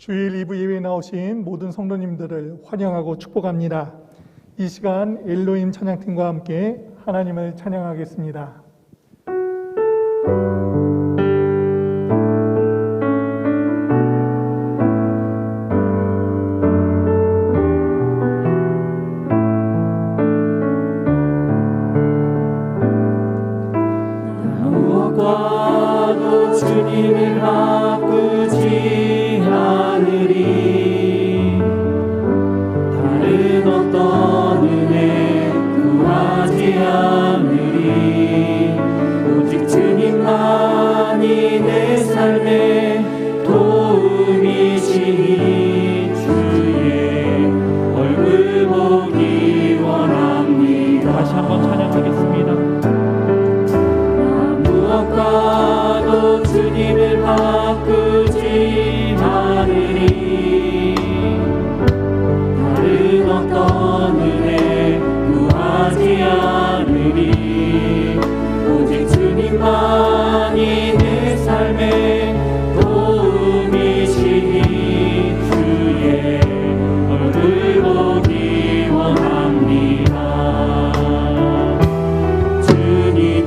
주일 2부 예배에 나오신 모든 성도님들을 환영하고 축복합니다. 이 시간 엘로힘 찬양팀과 함께 하나님을 찬양하겠습니다. 무엇과도 주님을 바꾸지 않으리. 다른 어떤 은혜 구하지 않으리. 오직 주님만이 내 삶의 도움이시니 주의 얼굴 보기 원합니다. 다시 한번 찬양하겠습니다. 무엇과도 주님을 바꾸지 않으리. 다른 어떤 은혜 구하지 않으리. 오직 주님만이 내 삶의 도움이시니 주의 얼굴 보기 원합니다. 주님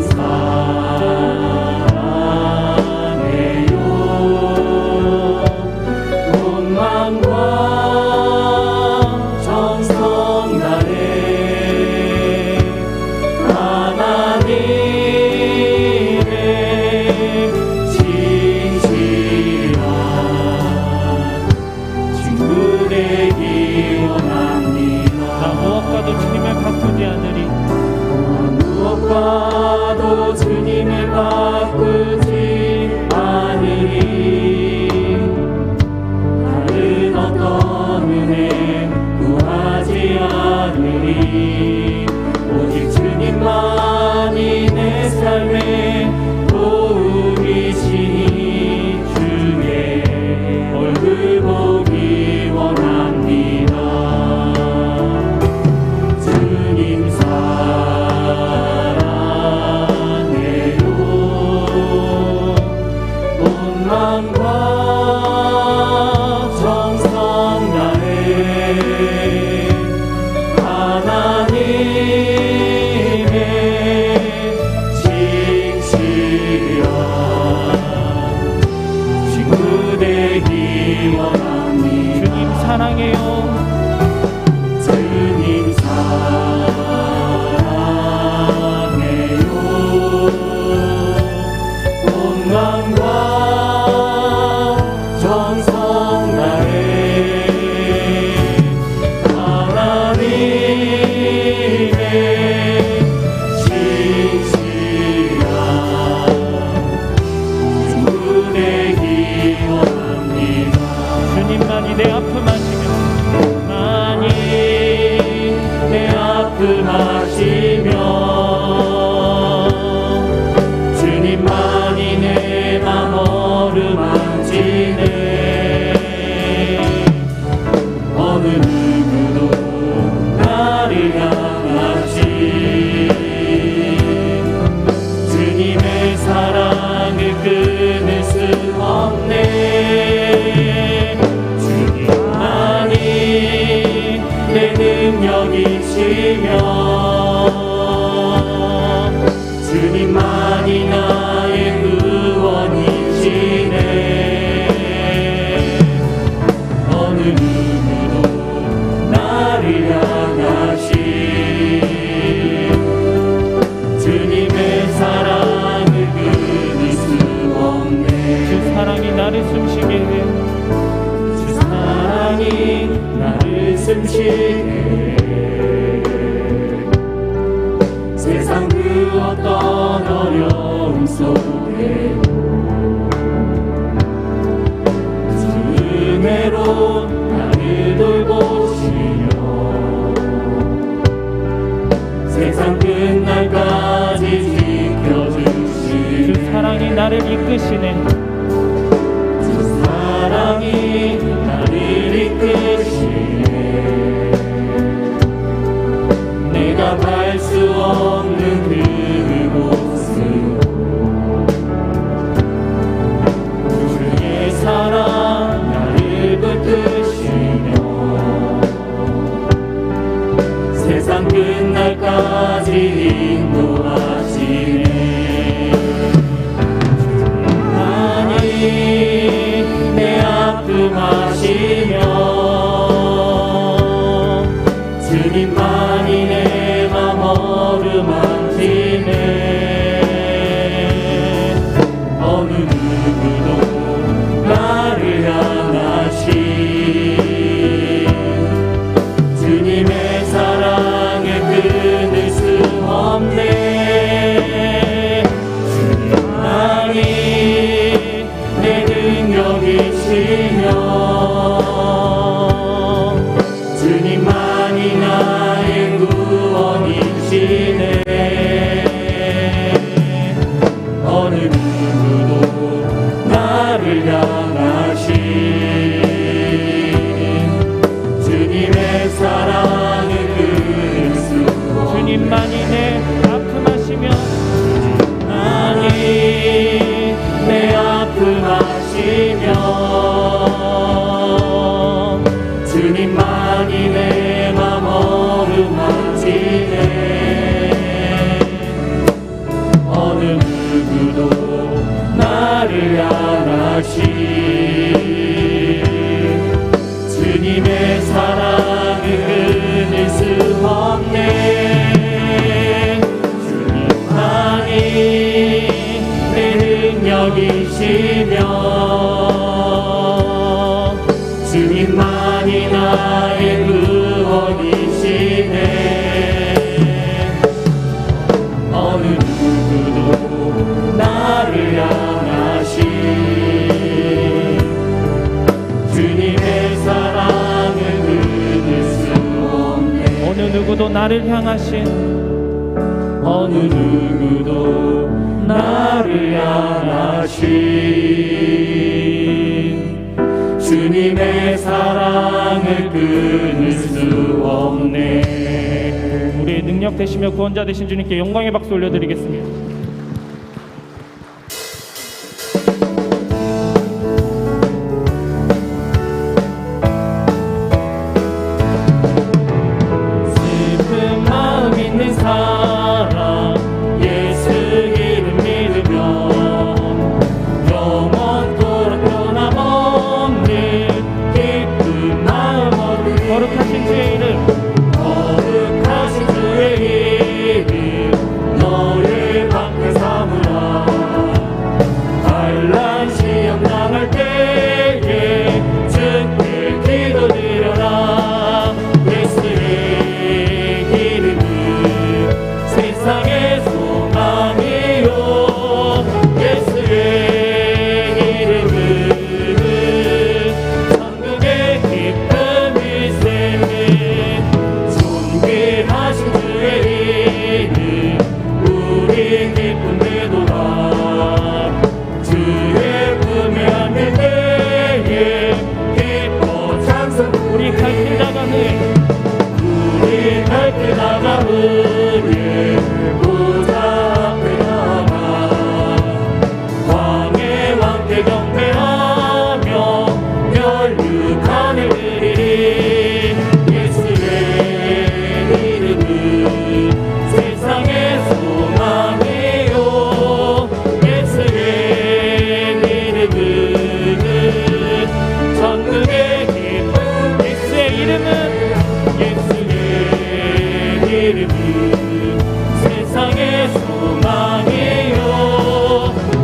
무엇과도 주님을 바꾸지 않으리. 다른 어떤 은혜 구하지 않으리. 오직 주님만이 내 삶의 도움이시니 주의 얼굴 보기 원합니다. 주님 마음과 정성 다해 하나님의 진실한 친구 되기 원합니다. 주님 사랑해요. 주님 사랑해요. 온 마음과 주님만이 내 아픔 하시며 만이 내 아픔 하시며 주님만이 내 맘 어루만지네. 어느 누구도 나를 향하시 주님의 사랑을 끊을 수 없네. 주님만이 내 능력이시며 주님만이 나의 구원이시네. 어느 누구도 나를 향하시 주님의 사랑을 끊을 수 없네. 주 사랑이 나를 숨쉬게 해. 주 사랑이 나를 숨쉬게 해. 세상 그 어떤 어려움 속에도 주 은혜로 나를 돌보시며 세상 끝날까지 지켜주시네. 주 사랑이 나를 이끄시네. 주 사랑이 나를 이끄시네. 인도하시네. 주님만이 내 아픔 아시며 주님만이 내 맘 어루만지네. 어느 누구도 나를 향하신 주님의 사랑에 끊을 수 없네. 주님만이 내 능력이시며 주님만이 나의 구원이시네. 어느 누구도 나를 향하신 주님의 사랑을 끊을 수 없네. 주님만이 내 아픔 아시며 주님만이 내 아픔 아시며 주님만이 내 맘 어루만지네. 어느 누구도 나를 향하신 주님의 사랑을 끊을 수 없네. 주님만이 내 능력이시며 주님만이 나의 구원이시네. 어느 누구도 나를 향하신 주님의 사랑을 끊을 수 없네. 어느 누구도 나를 향하신 어느 누구도 나를 향하신 주님의 사랑을 끊을 수 없네. 우리의 능력 되시며 구원자 되신 주님께 영광의 박수 올려드리겠습니다. 슬픈 마음 있는 사람 예수 이름 믿으면 영원토록 변함없는 기쁜 마음 얻으리. 거룩하신 주의 이름 거룩하신 주의 이름 너의 방패 삼으라. 환난 시험 당할 때에 주께 기도드려라. 예수의 이름은 세상의 소망이요 예수의 이름은 천국의 기쁨일세. 존귀하신 주의 이름 우리 기쁨 되도다. 주의 품에 안길 때에 기뻐 찬송. 우리 갈길 나가는 우리 갈길 나가 우리 보좌 앞에 나가 왕의 왕께 경배하며 멸류관을 드리리. 예수의 이름은 세상의 소망이요 예수의 이름은 천국의 기쁨. 예수의 이름은 세상의 소망이요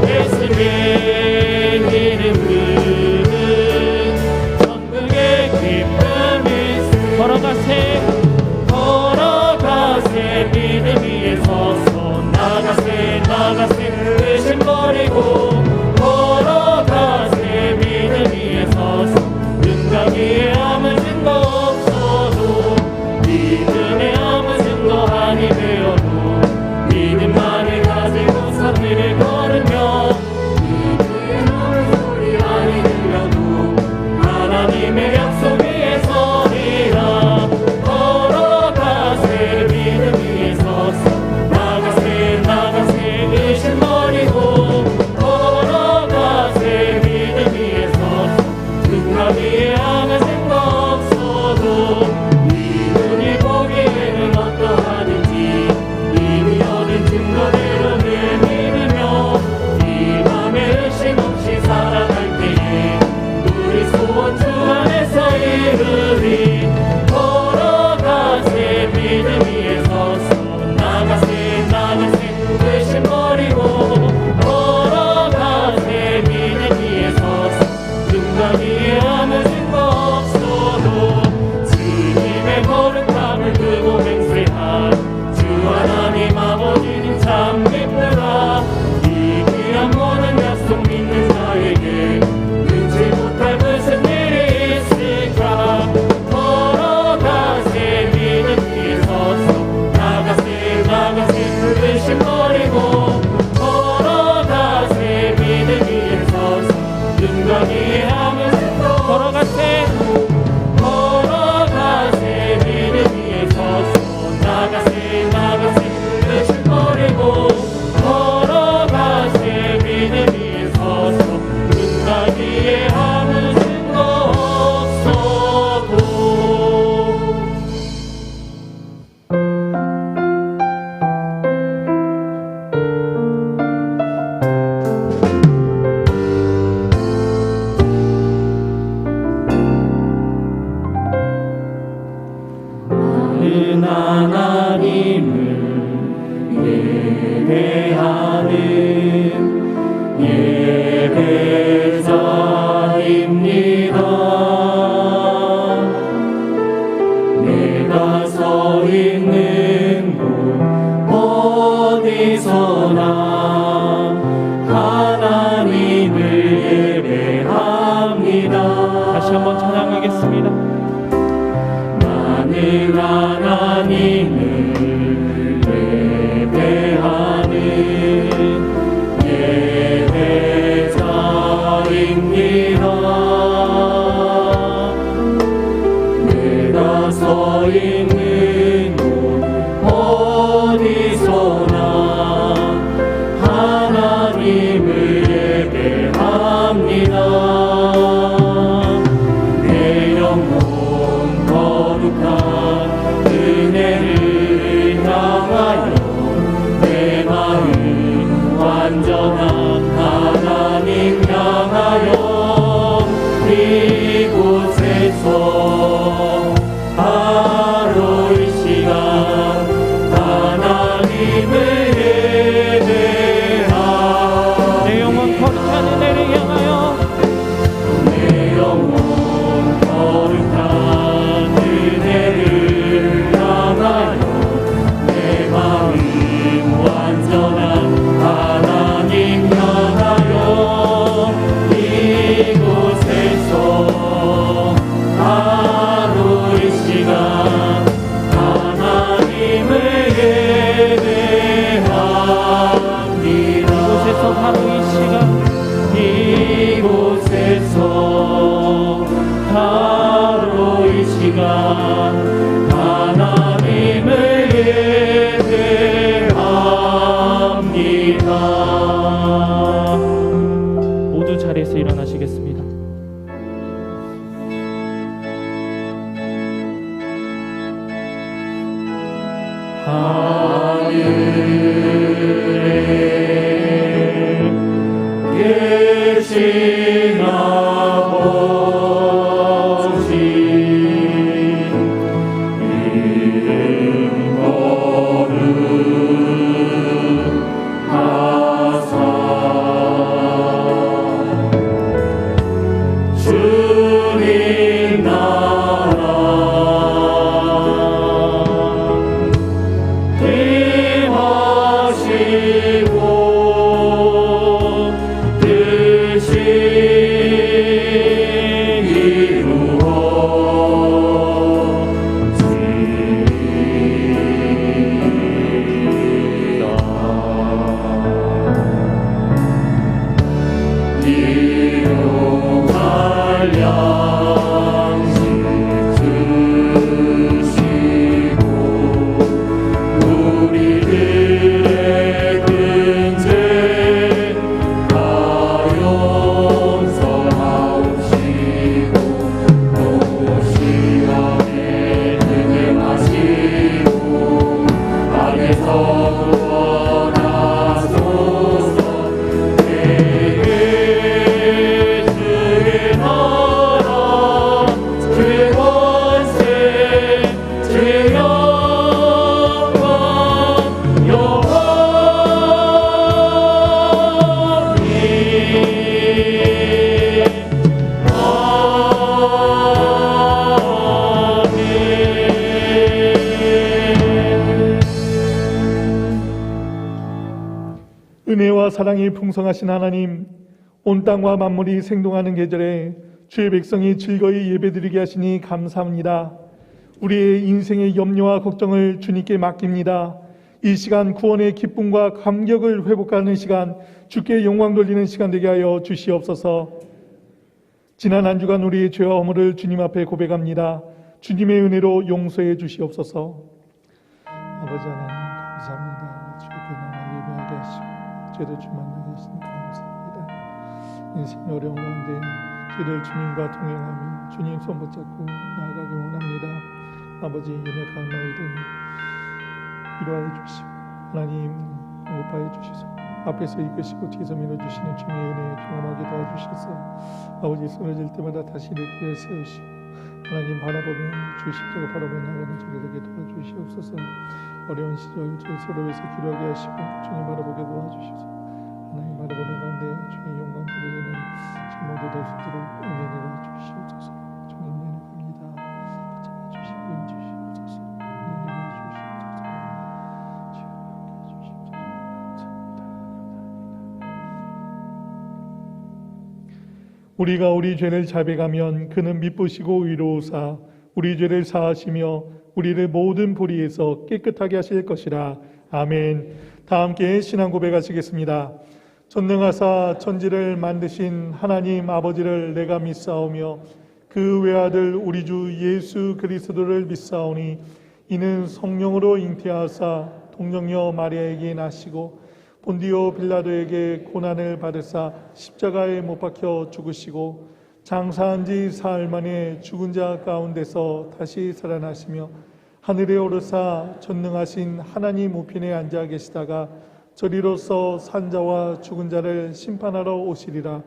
예수의 이름은 천국의 기쁨일세. 걸어가세 믿음 위에 서서 나가세 의심 버리고 걸어가세 믿음 위에 서서 능력 위에 아무 증거 없어도 믿음에 아무 증거하니 되어도 믿음만을 가지고 산들을 걸으며 그의 노래 소리 아니 들려도 하나님의 약속 위에 서리라. 걸어가세 믿음 위에 서서 나가세 의심 버리고 걸어가세 믿음 위에 서서 능력 위에 아무 증거 없어도 이 눈이 보기에는 어떠하는지 이 올려드리겠습니다. 나는 하나님을 예배하는 예배자입니다. 내가 서 있는 곳 어디서나 하나님을 예배합니다. 내 영혼 거룩한 은혜를 향하여 내 마음 완전한 하나님 향하여 이곳에서 바로 이 시간 하나님을 예배하리. 내 영혼 거룩한 은혜를 향하여 내 영혼 거룩한 은혜를 향하여 내 마음 완전한 하나님 향하여 이곳에서 바로 이 시간 하나님을 예배합니다. 이곳에서 바로 이 시간 이곳에서 바로 이 시간 하나님을 예배합니다. 모두 자리에서 일어나시겠습니다. 하늘에 계신 아버지 이름 거룩하사 주님 나라 임하시고 뜻이 이루어지리라. 일용할 양식 주시고 우리들의 근죄 다 용서하옵시고 또 시험에 들게 마시고 악에서 구원하소서. 내게 주의 나라 주의 권세 주의 영광 은혜와 사랑이 풍성하신 하나님, 온 땅과 만물이 생동하는 계절에 주의 백성이 즐거이 예배드리게 하시니 감사합니다. 우리의 인생의 염려와 걱정을 주님께 맡깁니다. 이 시간 구원의 기쁨과 감격을 회복하는 시간, 주께 영광 돌리는 시간 되게 하여 주시옵소서. 지난 한 주간 우리의 죄와 허물을 주님 앞에 고백합니다. 주님의 은혜로 용서해 주시옵소서. 아버지 하나님 감사합니다. 주의 나라 예배하게 하시고 죄를 주만나게 하시니 감사합니다. 인생의 어려운 가운데 죄를 주님과 동행하며 주님 손 붙잡고 나아가기 원합니다. 아버지 연약한 너희들 위로하여 주시고 하나님 공급하여 주시소. 앞에서 이끄시고 뒤에서 밀어주시는 주님의 은혜 경험하게 도와주셔서 아버지 쓰러질 때마다 다시 일으켜 세우시고 하나님 바라보며 주 십자가 바라보며 나가는 저희 되게 도와주시옵소서. 어려운 시절 저희 서로에서 기도하게 하시고 주님 바라보게 도와주시소. 하나님 바라보는 가운데 주의 영광 드리는 모두 될 수 있도록 은혜 내려주시옵소서. 주님 연약합니다. 붙잡아 주시고 주시옵소서. 은혜 내려주시옵소서. 주여 함께 해주시옵소서. 감사합니다. 우리가 우리 죄를 자백하면 그는 미쁘시고 의로우사 우리 죄를 사하시며 우리를 모든 불의에서 깨끗하게 하실 것이라. 아멘. 다 함께 신앙 고백하시겠습니다. 전능하사 천지를 만드신 하나님 아버지를 내가 믿사오며 그 외아들 우리 주 예수 그리스도를 믿사오니 이는 성령으로 잉태하사 동정녀 마리아에게 나시고 본디오 빌라도에게 고난을 받으사 십자가에 못 박혀 죽으시고 장사한 지 사흘 만에 죽은 자 가운데서 다시 살아나시며 하늘에 오르사 전능하신 하나님 우편에 앉아 계시다가 저리로서 산자와 죽은 자를 심판하러 오시리라.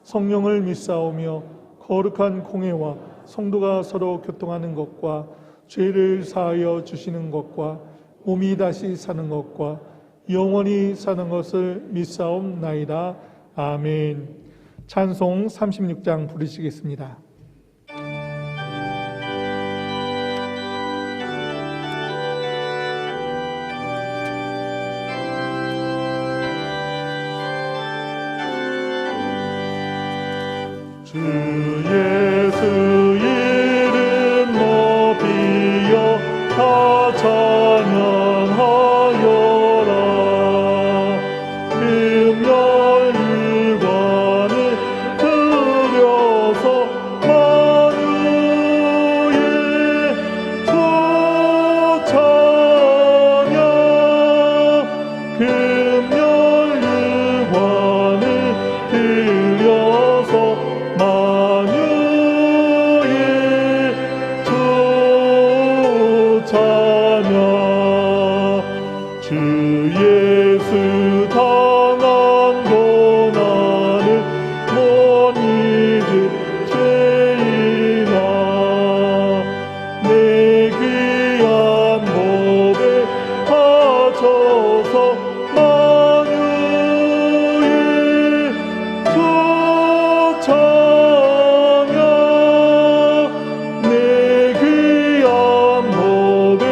성령을 믿사오며 거룩한 공회와 성도가 서로 교통하는 것과 죄를 사하여 주시는 것과 몸이 다시 사는 것과 영원히 사는 것을 믿사옵나이다. 아멘. 찬송 36장 부르시겠습니다. 주 예수 이름 높이여 다 찬양하여라. 금열유관을 들여서 만유의 주 찬양. 금열유관을 들여서 만유의 주 찬양. 주 예수 당한 고난을 못 잊을 죄인아 내 귀한 몸에 바쳐서 만유의 주 찬양. 내 귀한 몸에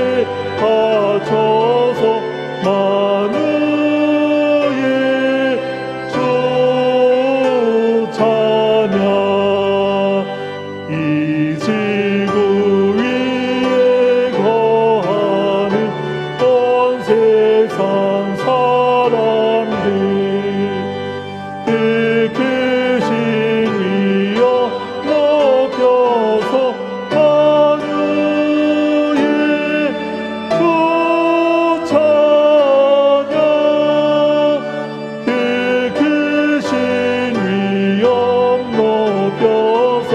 바쳐서 만유의 주 찬양. 이 지구 위에 거하는 온 세상 사람들 그 크신 위엄 높여서 만유의 주 찬양. 그 크신 위엄 높여서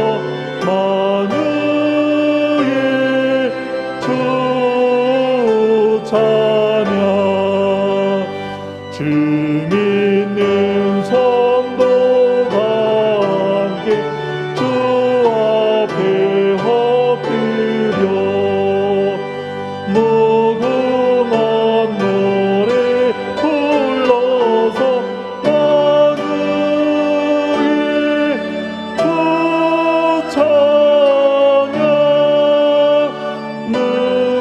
만유의 주 찬양. 주 믿는 성도가 함께 주 앞에 엎드려 무궁한 노래 불러서 만유의 주 찬양.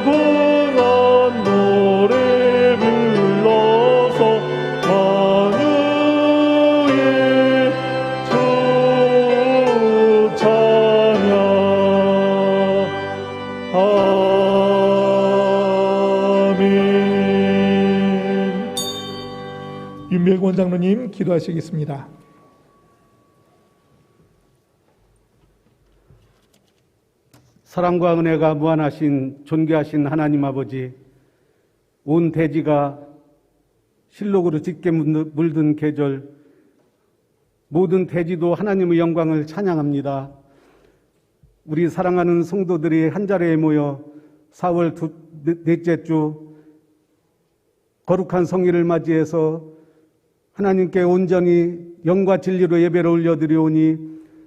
무궁한 노래 불러서 만유의 주 찬양. 아멘. 윤백원 장로님 기도하시겠습니다. 사랑과 은혜가 무한하신 존귀하신 하나님 아버지, 온 대지가 실록으로 짙게 물든 계절, 모든 대지도 하나님의 영광을 찬양합니다. 우리 사랑하는 성도들이 한자리에 모여 4월 넷째 주 거룩한 성일을 맞이해서 하나님께 온전히 영과 진리로 예배를 올려드리오니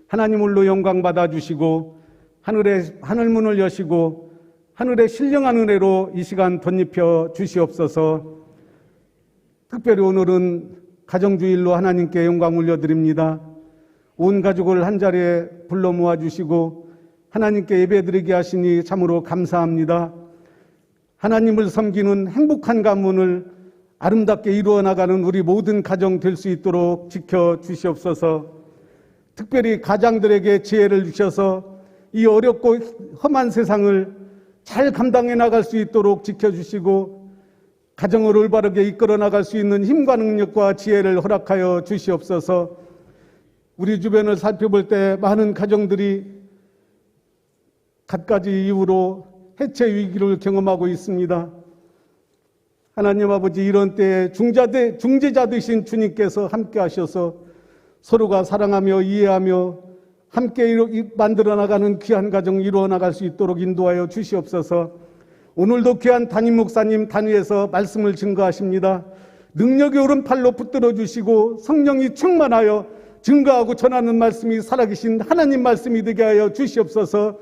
하나님 홀로 영광 받아주시고 하늘문을 여시고 하늘의 신령한 은혜로 이 시간 덧입혀 주시옵소서. 특별히 오늘은 가정주일로 하나님께 영광 올려드립니다. 온 가족을 한자리에 불러 모아주시고 하나님께 예배드리게 하시니 참으로 감사합니다. 하나님을 섬기는 행복한 가문을 아름답게 이루어 나가는 우리 모든 가정 될 수 있도록 지켜주시옵소서. 특별히 가장들에게 지혜를 주셔서 이 어렵고 험한 세상을 잘 감당해 나갈 수 있도록 지켜주시고 가정을 올바르게 이끌어 나갈 수 있는 힘과 능력과 지혜를 허락하여 주시옵소서. 우리 주변을 살펴볼 때 많은 가정들이 갖가지 이유로 해체 위기를 경험하고 있습니다. 하나님 아버지, 이런 때에 중재자 되신 주님께서 함께 하셔서 서로가 사랑하며 이해하며 함께 만들어 나가는 귀한 가정 이루어 나갈 수 있도록 인도하여 주시옵소서. 오늘도 귀한 담임 목사님 단위에서 말씀을 증거하십니다. 능력의 오른팔로 붙들어 주시고 성령이 충만하여 증거하고 전하는 말씀이 살아계신 하나님 말씀이 되게 하여 주시옵소서.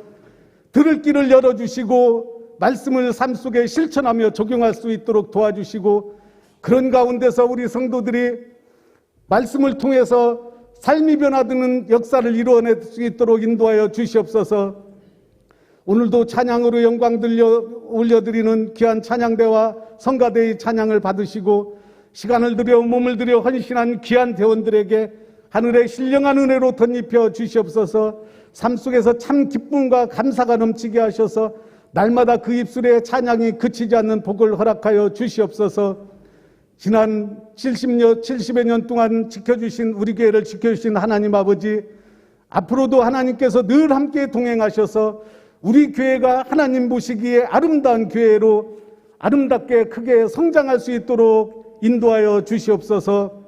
들을 길을 열어주시고 말씀을 삶 속에 실천하며 적용할 수 있도록 도와주시고, 그런 가운데서 우리 성도들이 말씀을 통해서 삶이 변화되는 역사를 이루어낼 수 있도록 인도하여 주시옵소서. 오늘도 찬양으로 영광 올려드리는 귀한 찬양대와 성가대의 찬양을 받으시고, 시간을 들여 몸을 들여 헌신한 귀한 대원들에게 하늘의 신령한 은혜로 덧입혀 주시옵소서. 삶 속에서 참 기쁨과 감사가 넘치게 하셔서 날마다 그 입술에 찬양이 그치지 않는 복을 허락하여 주시옵소서. 지난 70여 년 동안 지켜주신 우리 교회를 지켜주신 하나님 아버지, 앞으로도 하나님께서 늘 함께 동행하셔서 우리 교회가 하나님 보시기에 아름다운 교회로 아름답게 크게 성장할 수 있도록 인도하여 주시옵소서.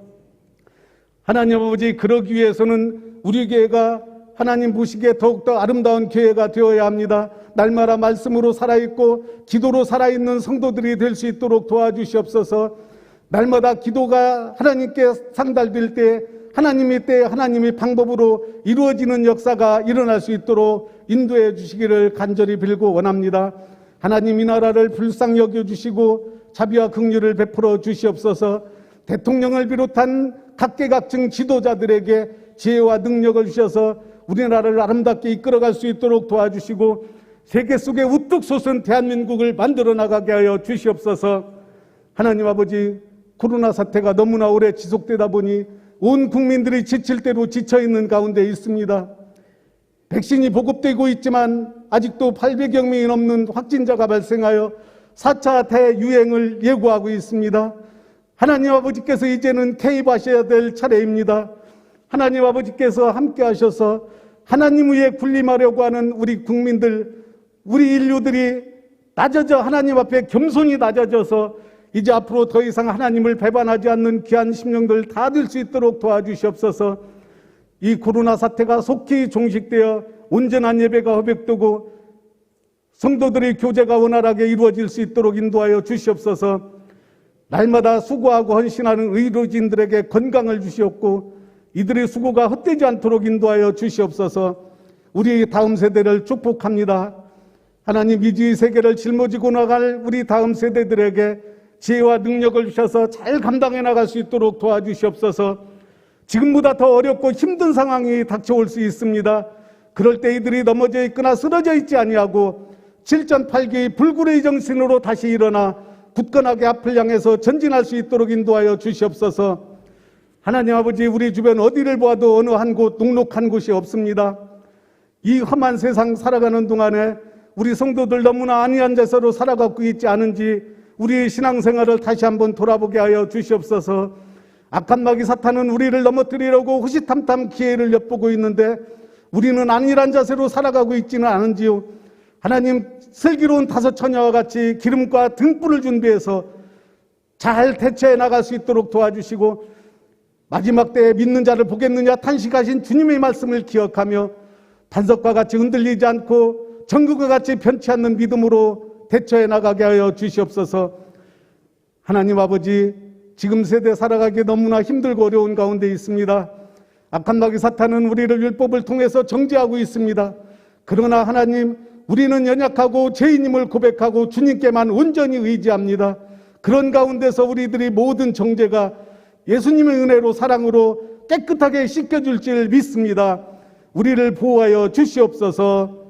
하나님 아버지, 그러기 위해서는 우리 교회가 하나님 보시기에 더욱더 아름다운 교회가 되어야 합니다. 날마다 말씀으로 살아있고 기도로 살아있는 성도들이 될 수 있도록 도와주시옵소서. 날마다 기도가 하나님께 상달될 때 하나님의 방법으로 이루어지는 역사가 일어날 수 있도록 인도해 주시기를 간절히 빌고 원합니다. 하나님, 이 나라를 불쌍히 여겨주시고 자비와 긍휼을 베풀어 주시옵소서. 대통령을 비롯한 각계각층 지도자들에게 지혜와 능력을 주셔서 우리나라를 아름답게 이끌어갈 수 있도록 도와주시고, 세계 속에 우뚝 솟은 대한민국을 만들어 나가게 하여 주시옵소서. 하나님 아버지, 코로나 사태가 너무나 오래 지속되다 보니 온 국민들이 지칠 대로 지쳐있는 가운데 있습니다. 백신이 보급되고 있지만 아직도 800여 명이 넘는 확진자가 발생하여 4차 대유행을 예고하고 있습니다. 하나님 아버지께서 이제는 개입하셔야 될 차례입니다. 하나님 아버지께서 함께 하셔서 하나님 위에 군림하려고 하는 우리 국민들, 우리 인류들이 낮아져 하나님 앞에 겸손히 낮아져서 이제 앞으로 더 이상 하나님을 배반하지 않는 귀한 심령들 다 될 수 있도록 도와주시옵소서. 이 코로나 사태가 속히 종식되어 온전한 예배가 허백되고 성도들의 교제가 원활하게 이루어질 수 있도록 인도하여 주시옵소서. 날마다 수고하고 헌신하는 의료진들에게 건강을 주시옵고 이들의 수고가 헛되지 않도록 인도하여 주시옵소서. 우리 다음 세대를 축복합니다. 하나님, 미지의 세계를 짊어지고 나갈 우리 다음 세대들에게 지혜와 능력을 주셔서 잘 감당해 나갈 수 있도록 도와주시옵소서. 지금보다 더 어렵고 힘든 상황이 닥쳐올 수 있습니다. 그럴 때 이들이 넘어져 있거나 쓰러져 있지 아니하고 7전8기의 불굴의 정신으로 다시 일어나 굳건하게 앞을 향해서 전진할 수 있도록 인도하여 주시옵소서. 하나님 아버지, 우리 주변 어디를 보아도 어느 한 곳 녹록한 곳이 없습니다. 이 험한 세상 살아가는 동안에 우리 성도들 너무나 안이한 자세로 살아가고 있지 않은지 우리의 신앙생활을 다시 한번 돌아보게 하여 주시옵소서. 악한 마귀 사탄은 우리를 넘어뜨리려고 호시탐탐 기회를 엿보고 있는데 우리는 안일한 자세로 살아가고 있지는 않은지요. 하나님, 슬기로운 다섯 처녀와 같이 기름과 등불을 준비해서 잘 대처해 나갈 수 있도록 도와주시고, 마지막 때에 믿는 자를 보겠느냐 탄식하신 주님의 말씀을 기억하며 반석과 같이 흔들리지 않고 정금과 같이 변치 않는 믿음으로 대처해 나가게 하여 주시옵소서. 하나님 아버지, 지금 세대 살아가기 너무나 힘들고 어려운 가운데 있습니다. 악한 마귀 사탄은 우리를 율법을 통해서 정죄하고 있습니다. 그러나 하나님, 우리는 연약하고 죄인임을 고백하고 주님께만 온전히 의지합니다. 그런 가운데서 우리들이 모든 정죄가 예수님의 은혜로 사랑으로 깨끗하게 씻겨줄 줄 믿습니다. 우리를 보호하여 주시옵소서.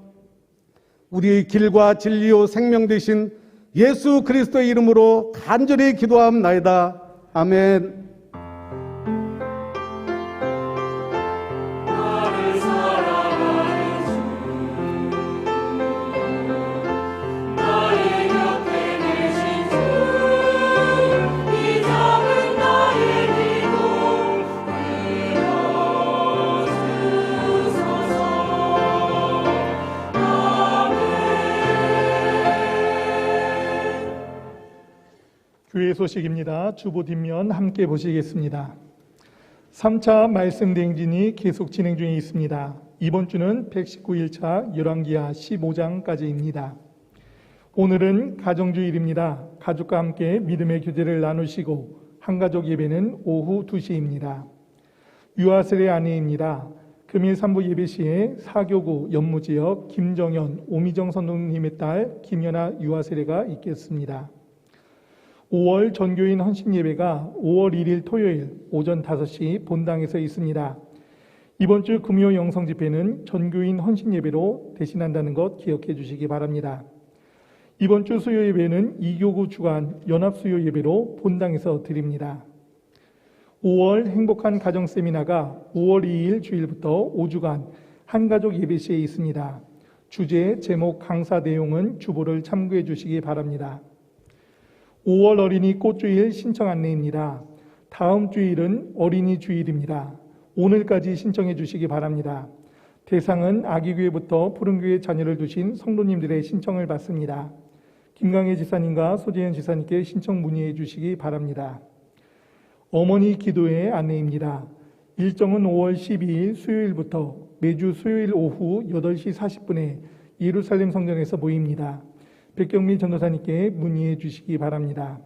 우리의 길과 진리요 생명 되신 예수 그리스도의 이름으로 간절히 기도하옵나이다. 아멘. 교회 소식입니다. 주보 뒷면 함께 보시겠습니다. 3차 말씀 대행진이 계속 진행 중에 있습니다. 이번 주는 119일차 열왕기하 15장까지입니다. 오늘은 가정주일입니다. 가족과 함께 믿음의 교제를 나누시고 한가족 예배는 오후 2시입니다. 유아세례 안내입니다. 금일 3부 예배 시에 사교구 연무지역 김정현, 오미정 선동님의 딸 김연아 유아세례가 있겠습니다. 5월 전교인 헌신 예배가 5월 1일 토요일 오전 5시 본당에서 있습니다. 이번 주 금요 영성 집회는 전교인 헌신 예배로 대신한다는 것 기억해 주시기 바랍니다. 이번 주 수요 예배는 2교구 주간 연합 수요 예배로 본당에서 드립니다. 5월 행복한 가정 세미나가 5월 2일 주일부터 5주간 한가족 예배 시에 있습니다. 주제, 제목, 강사 내용은 주보를 참고해 주시기 바랍니다. 5월 어린이 꽃주일 신청 안내입니다. 다음 주일은 어린이 주일입니다. 오늘까지 신청해 주시기 바랍니다. 대상은 아기교회부터 푸른교회 자녀를 두신 성도님들의 신청을 받습니다. 김강혜 지사님과 소재현 지사님께 신청 문의해 주시기 바랍니다. 어머니 기도회 안내입니다. 일정은 5월 12일 수요일부터 매주 수요일 오후 8시 40분에 예루살렘 성전에서 모입니다. 백경미 전도사님께 문의해 주시기 바랍니다.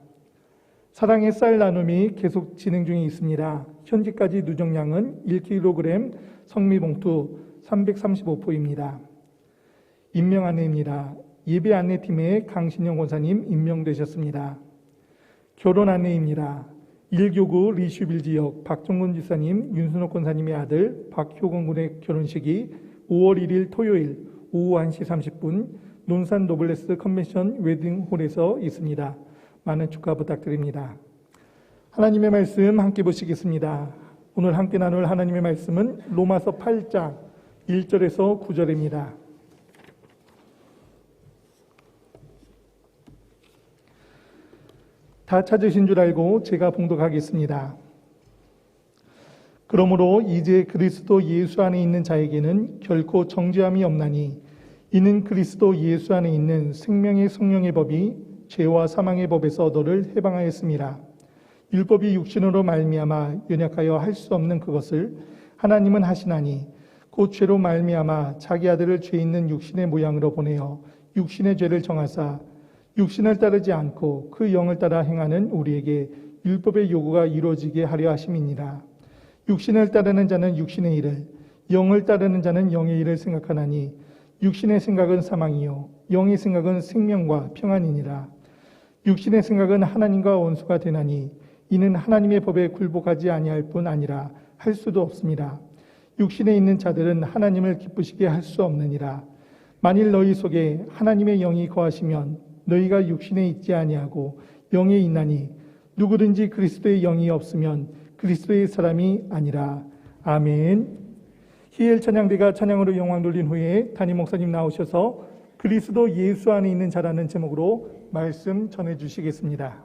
사랑의 쌀 나눔이 계속 진행 중에 있습니다. 현재까지 누정량은 1kg 성미봉투 335포입니다. 임명 안내입니다. 예배 안내팀에 강신영 권사님 임명되셨습니다. 결혼 안내입니다. 1교구 리슈빌 지역 박종근 지사님, 윤순옥 권사님의 아들 박효건 군의 결혼식이 5월 1일 토요일 오후 1시 30분 논산 노블레스 컨벤션 웨딩홀에서 있습니다. 많은 축하 부탁드립니다. 하나님의 말씀 함께 보시겠습니다. 오늘 함께 나눌 하나님의 말씀은 로마서 8장 1절에서 9절입니다. 다 찾으신 줄 알고 제가 봉독하겠습니다. 그러므로 이제 그리스도 예수 안에 있는 자에게는 결코 정죄함이 없나니 이는 그리스도 예수 안에 있는 생명의 성령의 법이 죄와 사망의 법에서 너를 해방하였습니다. 율법이 육신으로 말미암아 연약하여 할 수 없는 그것을 하나님은 하시나니 곧 죄로 말미암아 자기 아들을 죄 있는 육신의 모양으로 보내어 육신의 죄를 정하사 육신을 따르지 않고 그 영을 따라 행하는 우리에게 율법의 요구가 이루어지게 하려 하심이니라. 육신을 따르는 자는 육신의 일을, 영을 따르는 자는 영의 일을 생각하나니 육신의 생각은 사망이요 영의 생각은 생명과 평안이니라. 육신의 생각은 하나님과 원수가 되나니 이는 하나님의 법에 굴복하지 아니할 뿐 아니라 할 수도 없습니다. 육신에 있는 자들은 하나님을 기쁘시게 할 수 없느니라. 만일 너희 속에 하나님의 영이 거하시면 너희가 육신에 있지 아니하고 영에 있나니 누구든지 그리스도의 영이 없으면 그리스도의 사람이 아니라. 아멘. 히엘 찬양대가 찬양으로 영광 돌린 후에 담임 목사님 나오셔서 그리스도 예수 안에 있는 자라는 제목으로 말씀 전해 주시겠습니다.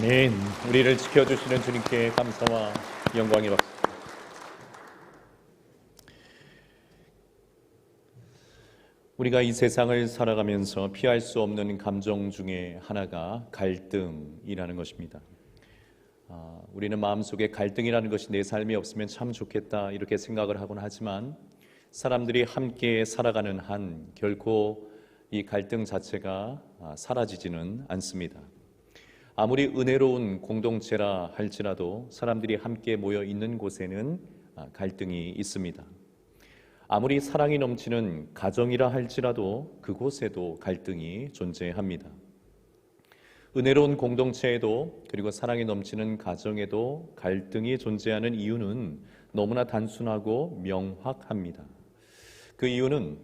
아멘. 우리를 지켜주시는 주님께 감사와 영광이 받습니다. 우리가 이 세상을 살아가면서 피할 수 없는 감정 중에 하나가 갈등이라는 것입니다. 우리는 마음속에 갈등이라는 것이 내 삶에 없으면 참 좋겠다 이렇게 생각을 하곤 하지만 사람들이 함께 살아가는 한 결코 이 갈등 자체가 사라지지는 않습니다. 아무리 은혜로운 공동체라 할지라도 사람들이 함께 모여 있는 곳에는 갈등이 있습니다. 아무리 사랑이 넘치는 가정이라 할지라도 그곳에도 갈등이 존재합니다. 은혜로운 공동체에도 그리고 사랑이 넘치는 가정에도 갈등이 존재하는 이유는 너무나 단순하고 명확합니다. 그 이유는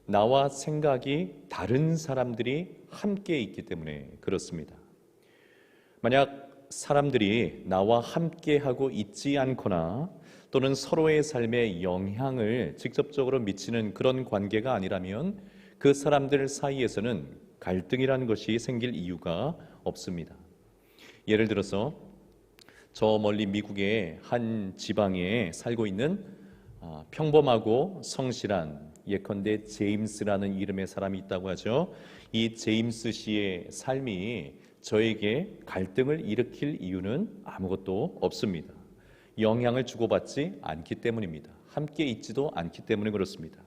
나와 생각이 다른 사람들이 함께 있기 때문에 그렇습니다. 만약 사람들이 나와 함께하고 있지 않거나 또는 서로의 삶에 영향을 직접적으로 미치는 그런 관계가 아니라면 그 사람들 사이에서는 갈등이라는 것이 생길 이유가 없습니다. 예를 들어서 저 멀리 미국의 한 지방에 살고 있는 평범하고 성실한 예컨대 제임스라는 이름의 사람이 있다고 하죠. 이 제임스 씨의 삶이 저에게 갈등을 일으킬 이유는 아무것도 없습니다. 영향을 주고받지 않기 때문입니다. 함께 있지도 않기 때문에 그렇습니다.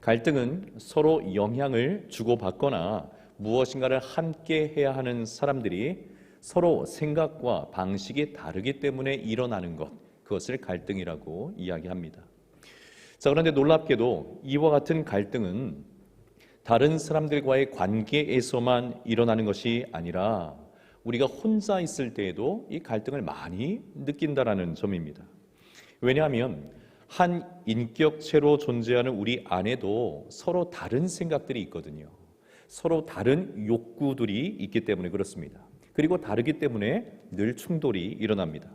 갈등은 서로 영향을 주고받거나 무엇인가를 함께 해야 하는 사람들이 서로 생각과 방식이 다르기 때문에 일어나는 것, 그것을 갈등이라고 이야기합니다. 자, 그런데 놀랍게도 이와 같은 갈등은 다른 사람들과의 관계에서만 일어나는 것이 아니라 우리가 혼자 있을 때에도 이 갈등을 많이 느낀다라는 점입니다. 왜냐하면 한 인격체로 존재하는 우리 안에도 서로 다른 생각들이 있거든요. 서로 다른 욕구들이 있기 때문에 그렇습니다. 그리고 다르기 때문에 늘 충돌이 일어납니다.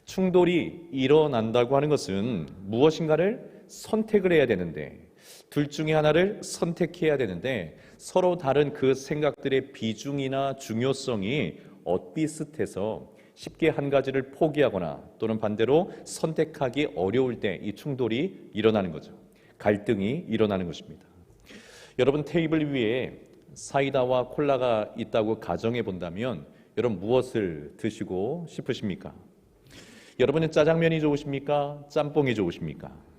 충돌이 일어난다고 하는 것은 무엇인가를 선택을 해야 되는데 둘 중에 하나를 선택해야 되는데 서로 다른 그 생각들의 비중이나 중요성이 엇비슷해서 쉽게 한 가지를 포기하거나 또는 반대로 선택하기 어려울 때 이 충돌이 일어나는 거죠. 갈등이 일어나는 것입니다. 여러분 테이블 위에 사이다와 콜라가 있다고 가정해 본다면 여러분 무엇을 드시고 싶으십니까? 여러분은 짜장면이 좋으십니까? 짬뽕이 좋으십니까?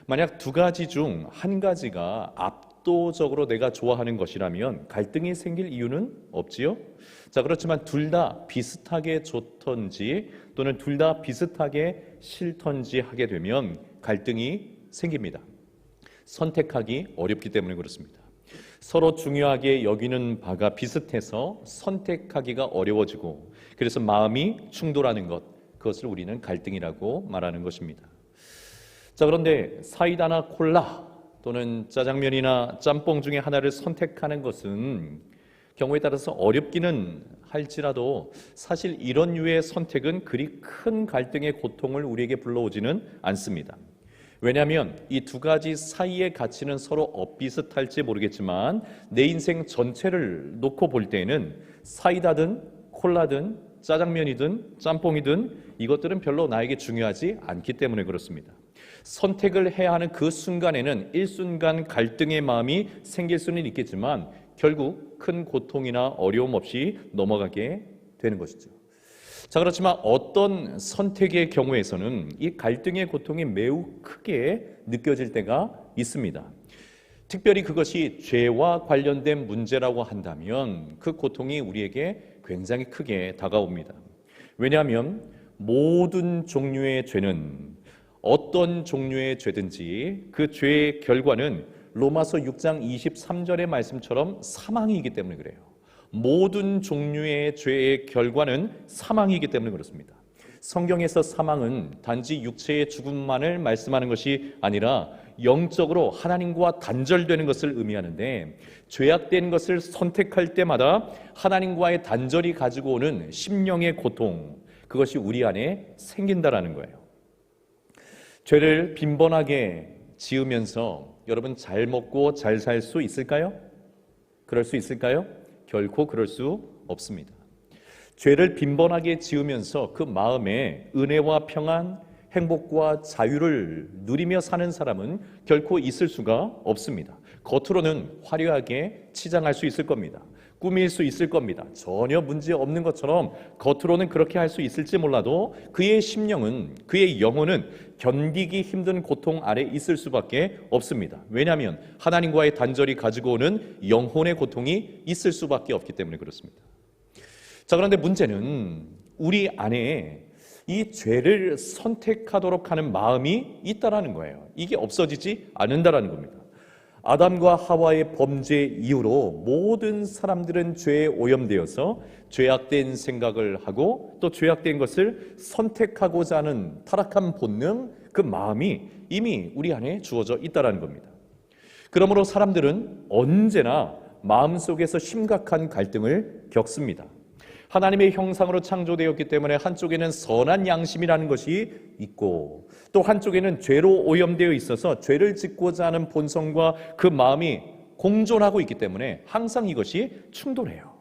만약 두 가지 중 한 가지가 압도적으로 내가 좋아하는 것이라면 갈등이 생길 이유는 없지요? 자, 그렇지만 둘 다 비슷하게 좋던지 또는 둘 다 비슷하게 싫던지 하게 되면 갈등이 생깁니다. 선택하기 어렵기 때문에 그렇습니다. 서로 중요하게 여기는 바가 비슷해서 선택하기가 어려워지고 그래서 마음이 충돌하는 것, 그것을 우리는 갈등이라고 말하는 것입니다. 자, 그런데 사이다나 콜라 또는 짜장면이나 짬뽕 중에 하나를 선택하는 것은 경우에 따라서 어렵기는 할지라도 사실 이런 류의 선택은 그리 큰 갈등의 고통을 우리에게 불러오지는 않습니다. 왜냐하면 이 두 가지 사이의 가치는 서로 엇비슷할지 모르겠지만 내 인생 전체를 놓고 볼 때에는 사이다든 콜라든 짜장면이든 짬뽕이든 이것들은 별로 나에게 중요하지 않기 때문에 그렇습니다. 선택을 해야 하는 그 순간에는 일순간 갈등의 마음이 생길 수는 있겠지만 결국 큰 고통이나 어려움 없이 넘어가게 되는 것이죠. 자, 그렇지만 어떤 선택의 경우에서는 이 갈등의 고통이 매우 크게 느껴질 때가 있습니다. 특별히 그것이 죄와 관련된 문제라고 한다면 그 고통이 우리에게 굉장히 크게 다가옵니다. 왜냐하면 모든 종류의 죄는 어떤 종류의 죄든지 그 죄의 결과는 로마서 6장 23절의 말씀처럼 사망이기 때문에 그래요. 모든 종류의 죄의 결과는 사망이기 때문에 그렇습니다. 성경에서 사망은 단지 육체의 죽음만을 말씀하는 것이 아니라 영적으로 하나님과 단절되는 것을 의미하는데 죄악된 것을 선택할 때마다 하나님과의 단절이 가지고 오는 심령의 고통, 그것이 우리 안에 생긴다라는 거예요. 죄를 빈번하게 지으면서 여러분 잘 먹고 잘 살 수 있을까요? 그럴 수 있을까요? 결코 그럴 수 없습니다. 죄를 빈번하게 지으면서 그 마음에 은혜와 평안, 행복과 자유를 누리며 사는 사람은 결코 있을 수가 없습니다. 겉으로는 화려하게 치장할 수 있을 겁니다. 꾸밀 수 있을 겁니다. 전혀 문제 없는 것처럼 겉으로는 그렇게 할 수 있을지 몰라도 그의 심령은, 그의 영혼은 견디기 힘든 고통 아래 있을 수밖에 없습니다. 왜냐하면 하나님과의 단절이 가지고 오는 영혼의 고통이 있을 수밖에 없기 때문에 그렇습니다. 자, 그런데 문제는 우리 안에 이 죄를 선택하도록 하는 마음이 있다라는 거예요. 이게 없어지지 않는다라는 겁니다. 아담과 하와의 범죄 이후로 모든 사람들은 죄에 오염되어서 죄악된 생각을 하고 또 죄악된 것을 선택하고자 하는 타락한 본능, 그 마음이 이미 우리 안에 주어져 있다는 겁니다. 그러므로 사람들은 언제나 마음속에서 심각한 갈등을 겪습니다. 하나님의 형상으로 창조되었기 때문에 한쪽에는 선한 양심이라는 것이 있고 또 한쪽에는 죄로 오염되어 있어서 죄를 짓고자 하는 본성과 그 마음이 공존하고 있기 때문에 항상 이것이 충돌해요.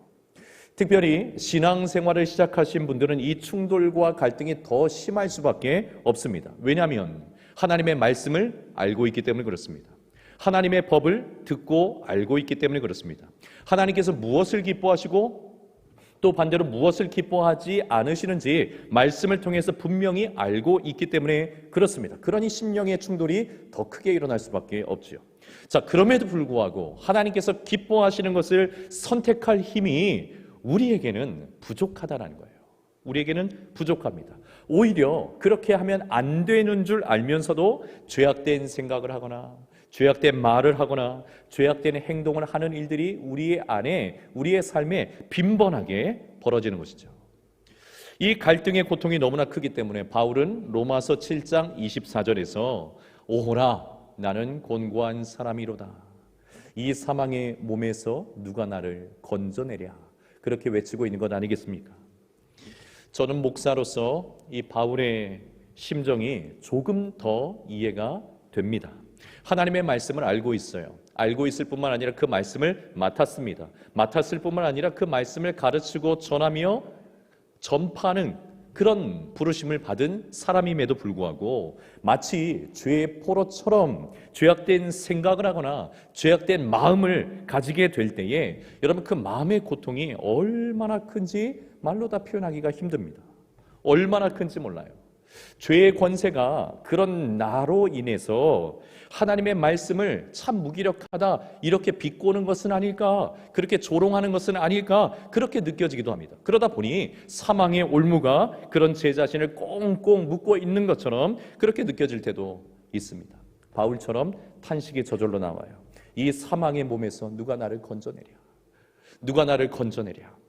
특별히 신앙생활을 시작하신 분들은 이 충돌과 갈등이 더 심할 수밖에 없습니다. 왜냐하면 하나님의 말씀을 알고 있기 때문에 그렇습니다. 하나님의 법을 듣고 알고 있기 때문에 그렇습니다. 하나님께서 무엇을 기뻐하시고 또 반대로 무엇을 기뻐하지 않으시는지 말씀을 통해서 분명히 알고 있기 때문에 그렇습니다. 그러니 심령의 충돌이 더 크게 일어날 수밖에 없지요. 자, 그럼에도 불구하고 하나님께서 기뻐하시는 것을 선택할 힘이 우리에게는 부족하다는 거예요. 우리에게는 부족합니다. 오히려 그렇게 하면 안 되는 줄 알면서도 죄악된 생각을 하거나 죄악된 말을 하거나 죄악된 행동을 하는 일들이 우리의 안에, 우리의 삶에 빈번하게 벌어지는 것이죠. 이 갈등의 고통이 너무나 크기 때문에 바울은 로마서 7장 24절에서 오호라 나는 곤고한 사람이로다. 이 사망의 몸에서 누가 나를 건져내랴. 그렇게 외치고 있는 것 아니겠습니까? 저는 목사로서 이 바울의 심정이 조금 더 이해가 됩니다. 하나님의 말씀을 알고 있어요. 알고 있을 뿐만 아니라 그 말씀을 맡았습니다. 맡았을 뿐만 아니라 그 말씀을 가르치고 전하며 전파하는 그런 부르심을 받은 사람임에도 불구하고 마치 죄의 포로처럼 죄악된 생각을 하거나 죄악된 마음을 가지게 될 때에 여러분 그 마음의 고통이 얼마나 큰지 말로 다 표현하기가 힘듭니다. 얼마나 큰지 몰라요. 죄의 권세가 그런 나로 인해서 하나님의 말씀을 참 무기력하다 이렇게 비꼬는 것은 아닐까, 그렇게 조롱하는 것은 아닐까 그렇게 느껴지기도 합니다. 그러다 보니 사망의 올무가 그런 제 자신을 꽁꽁 묶고 있는 것처럼 그렇게 느껴질 때도 있습니다. 바울처럼 탄식이 저절로 나와요. 이 사망의 몸에서 누가 나를 건져내랴, 누가 나를 건져내랴.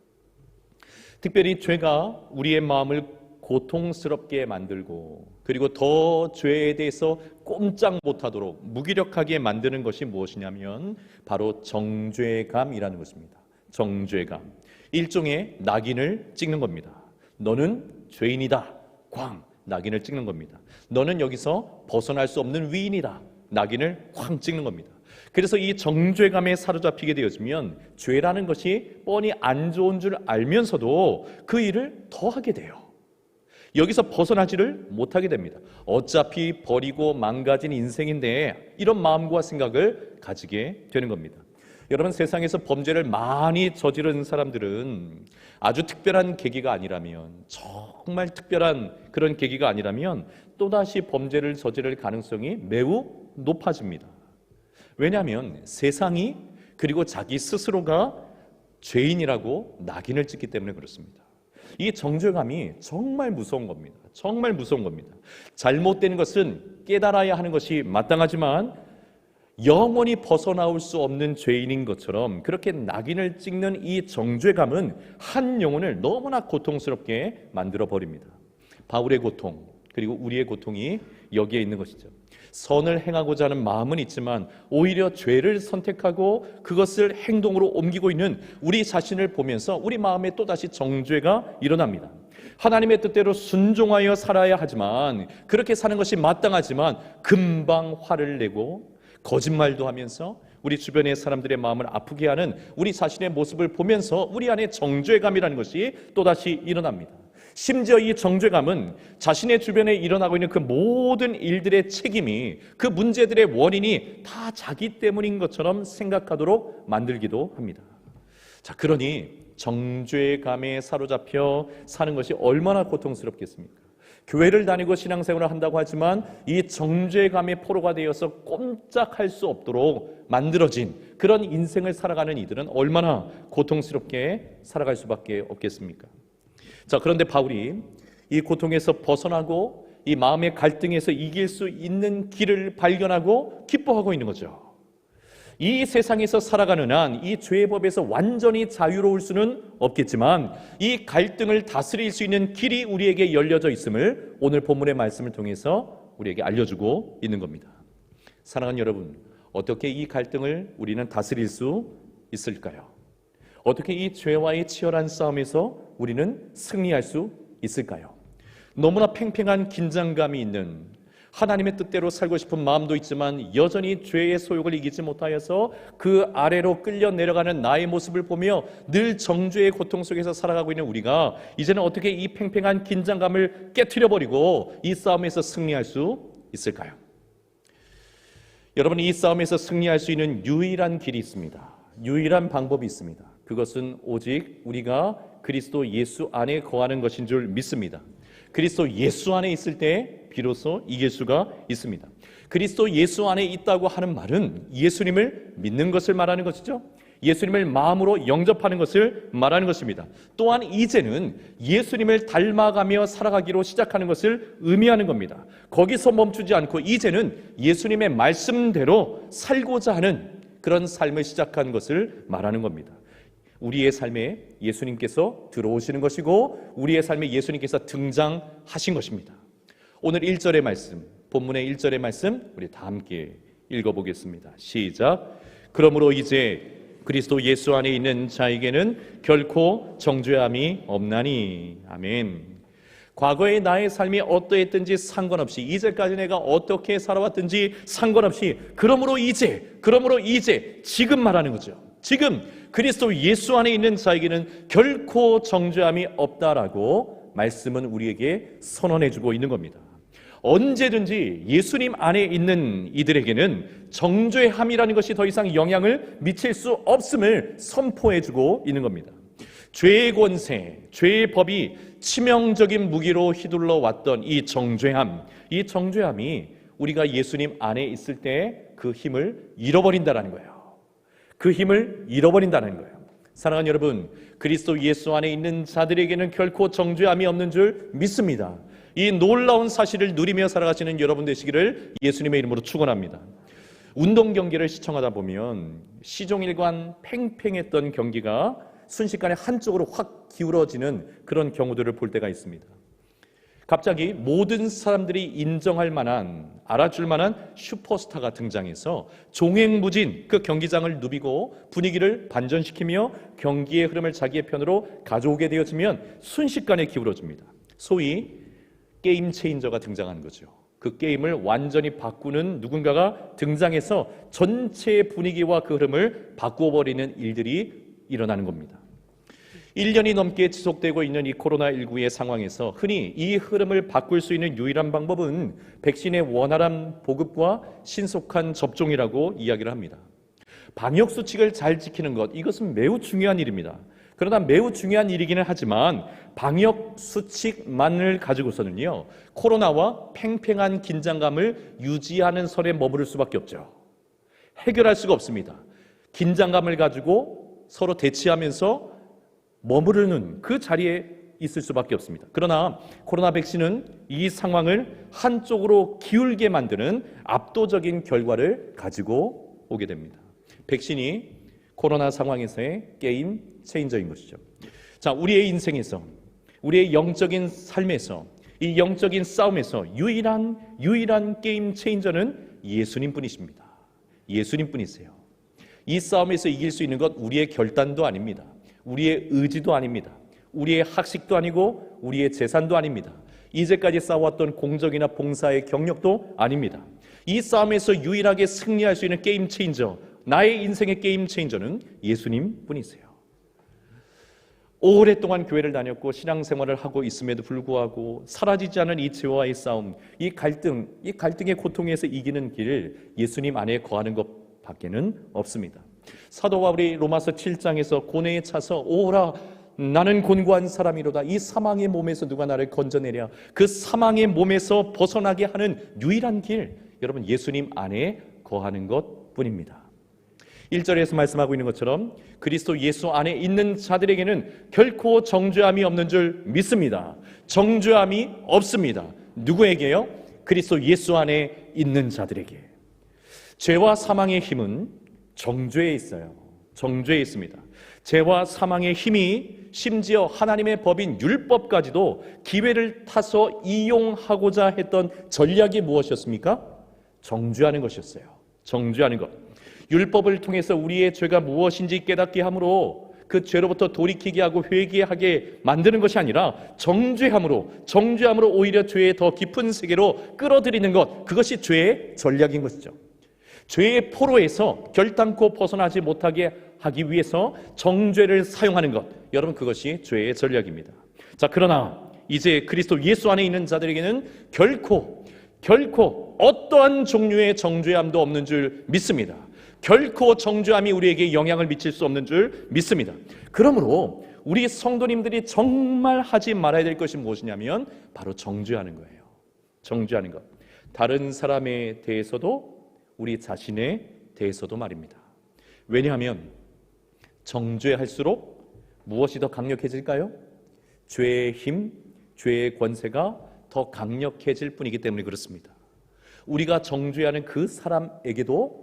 특별히 죄가 우리의 마음을 고통스럽게 만들고 그리고 더 죄에 대해서 꼼짝 못하도록 무기력하게 만드는 것이 무엇이냐면 바로 정죄감이라는 것입니다. 정죄감. 일종의 낙인을 찍는 겁니다. 너는 죄인이다. 꽝. 낙인을 찍는 겁니다. 너는 여기서 벗어날 수 없는 위인이다. 낙인을 쾅 찍는 겁니다. 그래서 이 정죄감에 사로잡히게 되어지면 죄라는 것이 뻔히 안 좋은 줄 알면서도 그 일을 더 하게 돼요. 여기서 벗어나지를 못하게 됩니다. 어차피 버리고 망가진 인생인데 이런 마음과 생각을 가지게 되는 겁니다. 여러분 세상에서 범죄를 많이 저지른 사람들은 아주 특별한 계기가 아니라면 정말 특별한 그런 계기가 아니라면 또다시 범죄를 저지를 가능성이 매우 높아집니다. 왜냐하면 세상이 그리고 자기 스스로가 죄인이라고 낙인을 찍기 때문에 그렇습니다. 이 정죄감이 정말 무서운 겁니다. 정말 무서운 겁니다. 잘못된 것은 깨달아야 하는 것이 마땅하지만 영원히 벗어나올 수 없는 죄인인 것처럼 그렇게 낙인을 찍는 이 정죄감은 한 영혼을 너무나 고통스럽게 만들어 버립니다. 바울의 고통 그리고 우리의 고통이 여기에 있는 것이죠. 선을 행하고자 하는 마음은 있지만 오히려 죄를 선택하고 그것을 행동으로 옮기고 있는 우리 자신을 보면서 우리 마음에 또다시 정죄가 일어납니다. 하나님의 뜻대로 순종하여 살아야 하지만 그렇게 사는 것이 마땅하지만 금방 화를 내고 거짓말도 하면서 우리 주변의 사람들의 마음을 아프게 하는 우리 자신의 모습을 보면서 우리 안에 정죄감이라는 것이 또다시 일어납니다. 심지어 이 정죄감은 자신의 주변에 일어나고 있는 그 모든 일들의 책임이, 그 문제들의 원인이 다 자기 때문인 것처럼 생각하도록 만들기도 합니다. 자, 그러니 정죄감에 사로잡혀 사는 것이 얼마나 고통스럽겠습니까? 교회를 다니고 신앙생활을 한다고 하지만 이 정죄감의 포로가 되어서 꼼짝할 수 없도록 만들어진 그런 인생을 살아가는 이들은 얼마나 고통스럽게 살아갈 수밖에 없겠습니까? 자, 그런데 바울이 이 고통에서 벗어나고 이 마음의 갈등에서 이길 수 있는 길을 발견하고 기뻐하고 있는 거죠. 이 세상에서 살아가는 한 이 죄의 법에서 완전히 자유로울 수는 없겠지만 이 갈등을 다스릴 수 있는 길이 우리에게 열려져 있음을 오늘 본문의 말씀을 통해서 우리에게 알려주고 있는 겁니다. 사랑하는 여러분, 어떻게 이 갈등을 우리는 다스릴 수 있을까요? 어떻게 이 죄와의 치열한 싸움에서 우리는 승리할 수 있을까요? 너무나 팽팽한 긴장감이 있는, 하나님의 뜻대로 살고 싶은 마음도 있지만 여전히 죄의 소욕을 이기지 못하여서 그 아래로 끌려 내려가는 나의 모습을 보며 늘 정죄의 고통 속에서 살아가고 있는 우리가 이제는 어떻게 이 팽팽한 긴장감을 깨트려버리고 이 싸움에서 승리할 수 있을까요? 여러분, 이 싸움에서 승리할 수 있는 유일한 길이 있습니다. 유일한 방법이 있습니다. 그것은 오직 우리가 그리스도 예수 안에 거하는 것인 줄 믿습니다. 그리스도 예수 안에 있을 때 비로소 이길 수가 있습니다. 그리스도 예수 안에 있다고 하는 말은 예수님을 믿는 것을 말하는 것이죠. 예수님을 마음으로 영접하는 것을 말하는 것입니다. 또한 이제는 예수님을 닮아가며 살아가기로 시작하는 것을 의미하는 겁니다. 거기서 멈추지 않고 이제는 예수님의 말씀대로 살고자 하는 그런 삶을 시작한 것을 말하는 겁니다. 우리의 삶에 예수님께서 들어오시는 것이고 우리의 삶에 예수님께서 등장하신 것입니다. 오늘 1절의 말씀, 본문의 1절의 말씀 우리 다 함께 읽어보겠습니다. 시작. 그러므로 이제 그리스도 예수 안에 있는 자에게는 결코 정죄함이 없나니. 아멘. 과거의 나의 삶이 어떠했든지 상관없이, 이제까지 내가 어떻게 살아왔든지 상관없이, 그러므로 이제 지금 말하는 거죠. 지금 그리스도 예수 안에 있는 자에게는 결코 정죄함이 없다라고 말씀은 우리에게 선언해주고 있는 겁니다. 언제든지 예수님 안에 있는 이들에게는 정죄함이라는 것이 더 이상 영향을 미칠 수 없음을 선포해주고 있는 겁니다. 죄의 권세, 죄의 법이 치명적인 무기로 휘둘러 왔던 이 정죄함이 우리가 예수님 안에 있을 때 그 힘을 잃어버린다는 거예요. 그 힘을 잃어버린다는 거예요. 사랑하는 여러분, 그리스도 예수 안에 있는 자들에게는 결코 정죄함이 없는 줄 믿습니다. 이 놀라운 사실을 누리며 살아가시는 여러분 되시기를 예수님의 이름으로 축원합니다. 운동 경기를 시청하다 보면 시종일관 팽팽했던 경기가 순식간에 한쪽으로 확 기울어지는 그런 경우들을 볼 때가 있습니다. 갑자기 모든 사람들이 인정할 만한, 알아줄 만한 슈퍼스타가 등장해서 종횡무진 그 경기장을 누비고 분위기를 반전시키며 경기의 흐름을 자기의 편으로 가져오게 되어지면 순식간에 기울어집니다. 소위 게임 체인저가 등장한 거죠. 그 게임을 완전히 바꾸는 누군가가 등장해서 전체 분위기와 그 흐름을 바꿔버리는 일들이 일어나는 겁니다. 1년이 넘게 지속되고 있는 이 코로나19의 상황에서 흔히 이 흐름을 바꿀 수 있는 유일한 방법은 백신의 원활한 보급과 신속한 접종이라고 이야기를 합니다. 방역수칙을 잘 지키는 것, 이것은 매우 중요한 일입니다. 그러나 매우 중요한 일이기는 하지만 방역수칙만을 가지고서는요, 코로나와 팽팽한 긴장감을 유지하는 선에 머무를 수밖에 없죠. 해결할 수가 없습니다. 긴장감을 가지고 서로 대치하면서 머무르는 그 자리에 있을 수밖에 없습니다. 그러나 코로나 백신은 이 상황을 한쪽으로 기울게 만드는 압도적인 결과를 가지고 오게 됩니다. 백신이 코로나 상황에서의 게임 체인저인 것이죠. 자, 우리의 인생에서, 우리의 영적인 삶에서, 이 영적인 싸움에서 유일한 게임 체인저는 예수님뿐이십니다. 예수님뿐이세요. 이 싸움에서 이길 수 있는 것 우리의 결단도 아닙니다. 우리의 의지도 아닙니다. 우리의 학식도 아니고 우리의 재산도 아닙니다. 이제까지 쌓아왔던 공적이나 봉사의 경력도 아닙니다. 이 싸움에서 유일하게 승리할 수 있는 게임 체인저, 나의 인생의 게임 체인저는 예수님 분이세요. 오랫동안 교회를 다녔고 신앙생활을 하고 있음에도 불구하고 사라지지 않은 이 죄와의 싸움, 이 갈등의 고통에서 이기는 길, 예수님 안에 거하는 것밖에는 없습니다. 사도 바울이 로마서 7장에서 고뇌에 차서 오라 나는 곤고한 사람이로다. 이 사망의 몸에서 누가 나를 건져내랴. 그 사망의 몸에서 벗어나게 하는 유일한 길, 여러분 예수님 안에 거하는 것뿐입니다. 1절에서 말씀하고 있는 것처럼 그리스도 예수 안에 있는 자들에게는 결코 정죄함이 없는 줄 믿습니다. 정죄함이 없습니다. 누구에게요? 그리스도 예수 안에 있는 자들에게. 죄와 사망의 힘은 정죄에 있어요. 정죄에 있습니다. 죄와 사망의 힘이 심지어 하나님의 법인 율법까지도 기회를 타서 이용하고자 했던 전략이 무엇이었습니까? 정죄하는 것이었어요. 정죄하는 것. 율법을 통해서 우리의 죄가 무엇인지 깨닫게 함으로 그 죄로부터 돌이키게 하고 회개하게 만드는 것이 아니라 정죄함으로 오히려 죄의 더 깊은 세계로 끌어들이는 것, 그것이 죄의 전략인 것이죠. 죄의 포로에서 결단코 벗어나지 못하게 하기 위해서 정죄를 사용하는 것, 여러분 그것이 죄의 전략입니다. 자, 그러나 이제 그리스도 예수 안에 있는 자들에게는 결코 어떠한 종류의 정죄함도 없는 줄 믿습니다. 결코 정죄함이 우리에게 영향을 미칠 수 없는 줄 믿습니다. 그러므로 우리 성도님들이 정말 하지 말아야 될 것이 무엇이냐면 바로 정죄하는 거예요. 정죄하는 것. 다른 사람에 대해서도 우리 자신에 대해서도 말입니다. 왜냐하면 정죄할수록 무엇이 더 강력해질까요? 죄의 힘, 죄의 권세가 더 강력해질 뿐이기 때문에 그렇습니다. 우리가 정죄하는 그 사람에게도,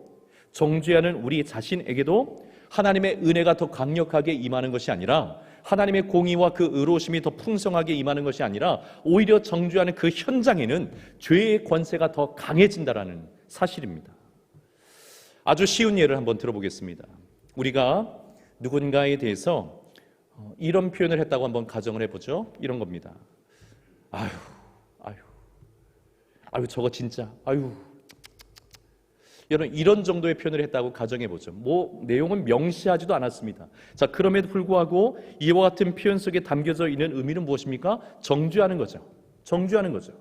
정죄하는 우리 자신에게도 하나님의 은혜가 더 강력하게 임하는 것이 아니라, 하나님의 공의와 그 의로우심이 더 풍성하게 임하는 것이 아니라 오히려 정죄하는 그 현장에는 죄의 권세가 더 강해진다라는 사실입니다. 아주 쉬운 예를 한번 들어보겠습니다. 우리가 누군가에 대해서 이런 표현을 했다고 한번 가정을 해보죠. 이런 겁니다. 아유 저거 진짜 여러분 이런 정도의 표현을 했다고 가정해보죠. 내용은 명시하지도 않았습니다. 자, 그럼에도 불구하고 이와 같은 표현 속에 담겨져 있는 의미는 무엇입니까? 정죄하는 거죠. 정죄하는 거죠.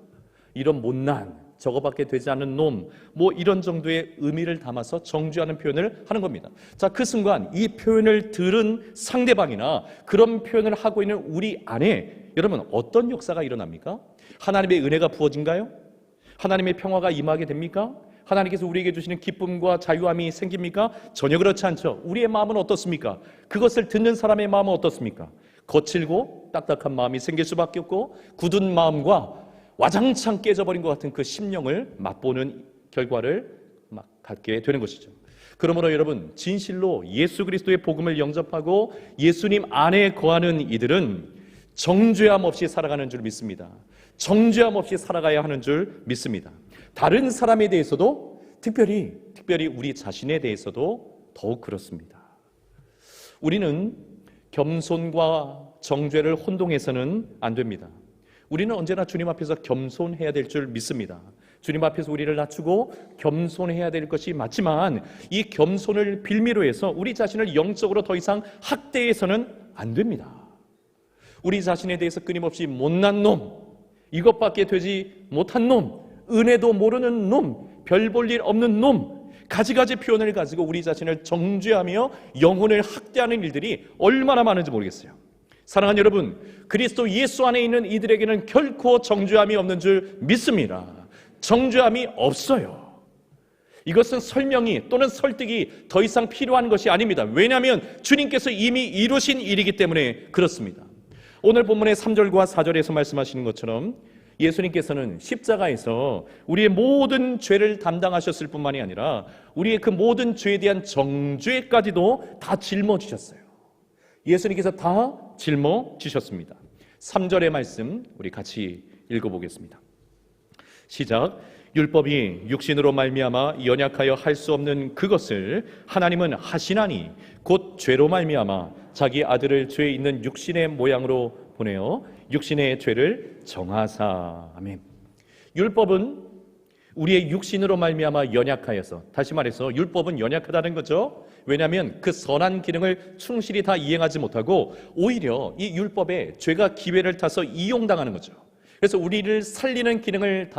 이런 못난, 저거밖에 되지 않은 놈, 이런 정도의 의미를 담아서 정죄하는 표현을 하는 겁니다. 자, 그 순간 이 표현을 들은 상대방이나 그런 표현을 하고 있는 우리 안에 여러분 어떤 역사가 일어납니까? 하나님의 은혜가 부어진가요? 하나님의 평화가 임하게 됩니까? 하나님께서 우리에게 주시는 기쁨과 자유함이 생깁니까? 전혀 그렇지 않죠. 우리의 마음은 어떻습니까? 그것을 듣는 사람의 마음은 어떻습니까? 거칠고 딱딱한 마음이 생길 수밖에 없고 굳은 마음과 와장창 깨져버린 것 같은 그 심령을 맛보는 결과를 갖게 되는 것이죠. 그러므로 여러분 진실로 예수 그리스도의 복음을 영접하고 예수님 안에 거하는 이들은 정죄함 없이 살아가는 줄 믿습니다. 정죄함 없이 살아가야 하는 줄 믿습니다. 다른 사람에 대해서도 특별히 우리 자신에 대해서도 더욱 그렇습니다. 우리는 겸손과 정죄를 혼동해서는 안 됩니다. 우리는 언제나 주님 앞에서 겸손해야 될 줄 믿습니다. 주님 앞에서 우리를 낮추고 겸손해야 될 것이 맞지만 이 겸손을 빌미로 해서 우리 자신을 영적으로 더 이상 학대해서는 안 됩니다. 우리 자신에 대해서 끊임없이 못난 놈, 이것밖에 되지 못한 놈, 은혜도 모르는 놈, 별 볼 일 없는 놈, 가지가지 표현을 가지고 우리 자신을 정죄하며 영혼을 학대하는 일들이 얼마나 많은지 모르겠어요. 사랑하는 여러분, 그리스도 예수 안에 있는 이들에게는 결코 정죄함이 없는 줄 믿습니다. 정죄함이 없어요. 이것은 설명이 또는 설득이 더 이상 필요한 것이 아닙니다. 왜냐하면 주님께서 이미 이루신 일이기 때문에 그렇습니다. 오늘 본문의 3절과 4절에서 말씀하시는 것처럼 예수님께서는 십자가에서 우리의 모든 죄를 담당하셨을 뿐만이 아니라 우리의 그 모든 죄에 대한 정죄까지도 다 짊어지셨어요. 예수님께서 다 짊어지셨습니다. 3절의 말씀 우리 같이 읽어보겠습니다. 시작. 율법이 육신으로 말미암아 연약하여 할 수 없는 그것을 하나님은 하시나니 곧 죄로 말미암아 자기 아들을 죄에 있는 육신의 모양으로 보내어 육신의 죄를 정하사. 아멘. 율법은 우리의 육신으로 말미암아 연약하여서, 다시 말해서 율법은 연약하다는 거죠. 왜냐하면 그 선한 기능을 충실히 다 이행하지 못하고 오히려 이 율법에 죄가 기회를 타서 이용당하는 거죠. 그래서 우리를 살리는 기능을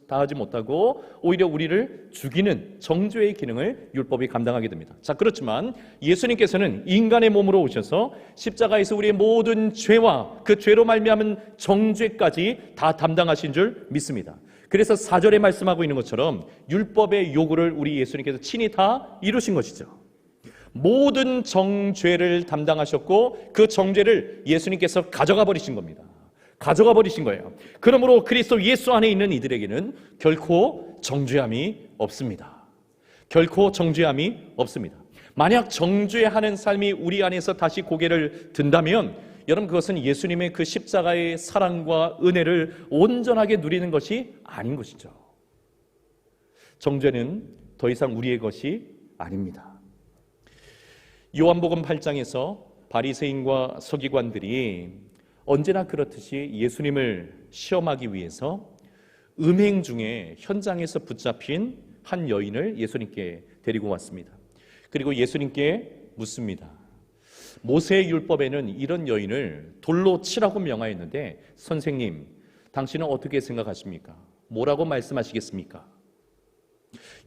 다하지 못하고 오히려 우리를 죽이는 정죄의 기능을 율법이 감당하게 됩니다. 자, 그렇지만 예수님께서는 인간의 몸으로 오셔서 십자가에서 우리의 모든 죄와 그 죄로 말미암은 정죄까지 다 담당하신 줄 믿습니다. 그래서 4절에 말씀하고 있는 것처럼 율법의 요구를 우리 예수님께서 친히 다 이루신 것이죠. 모든 정죄를 담당하셨고 그 정죄를 예수님께서 가져가 버리신 겁니다. 가져가 버리신 거예요. 그러므로 그리스도 예수 안에 있는 이들에게는 결코 정죄함이 없습니다. 결코 정죄함이 없습니다. 만약 정죄하는 삶이 우리 안에서 다시 고개를 든다면 여러분, 그것은 예수님의 그 십자가의 사랑과 은혜를 온전하게 누리는 것이 아닌 것이죠. 정죄는 더 이상 우리의 것이 아닙니다. 요한복음 8장에서 바리새인과 서기관들이 언제나 그렇듯이 예수님을 시험하기 위해서 음행 중에 현장에서 붙잡힌 한 여인을 예수님께 데리고 왔습니다. 그리고 예수님께 묻습니다. 모세의 율법에는 이런 여인을 돌로 치라고 명하였는데 선생님, 당신은 어떻게 생각하십니까? 뭐라고 말씀하시겠습니까?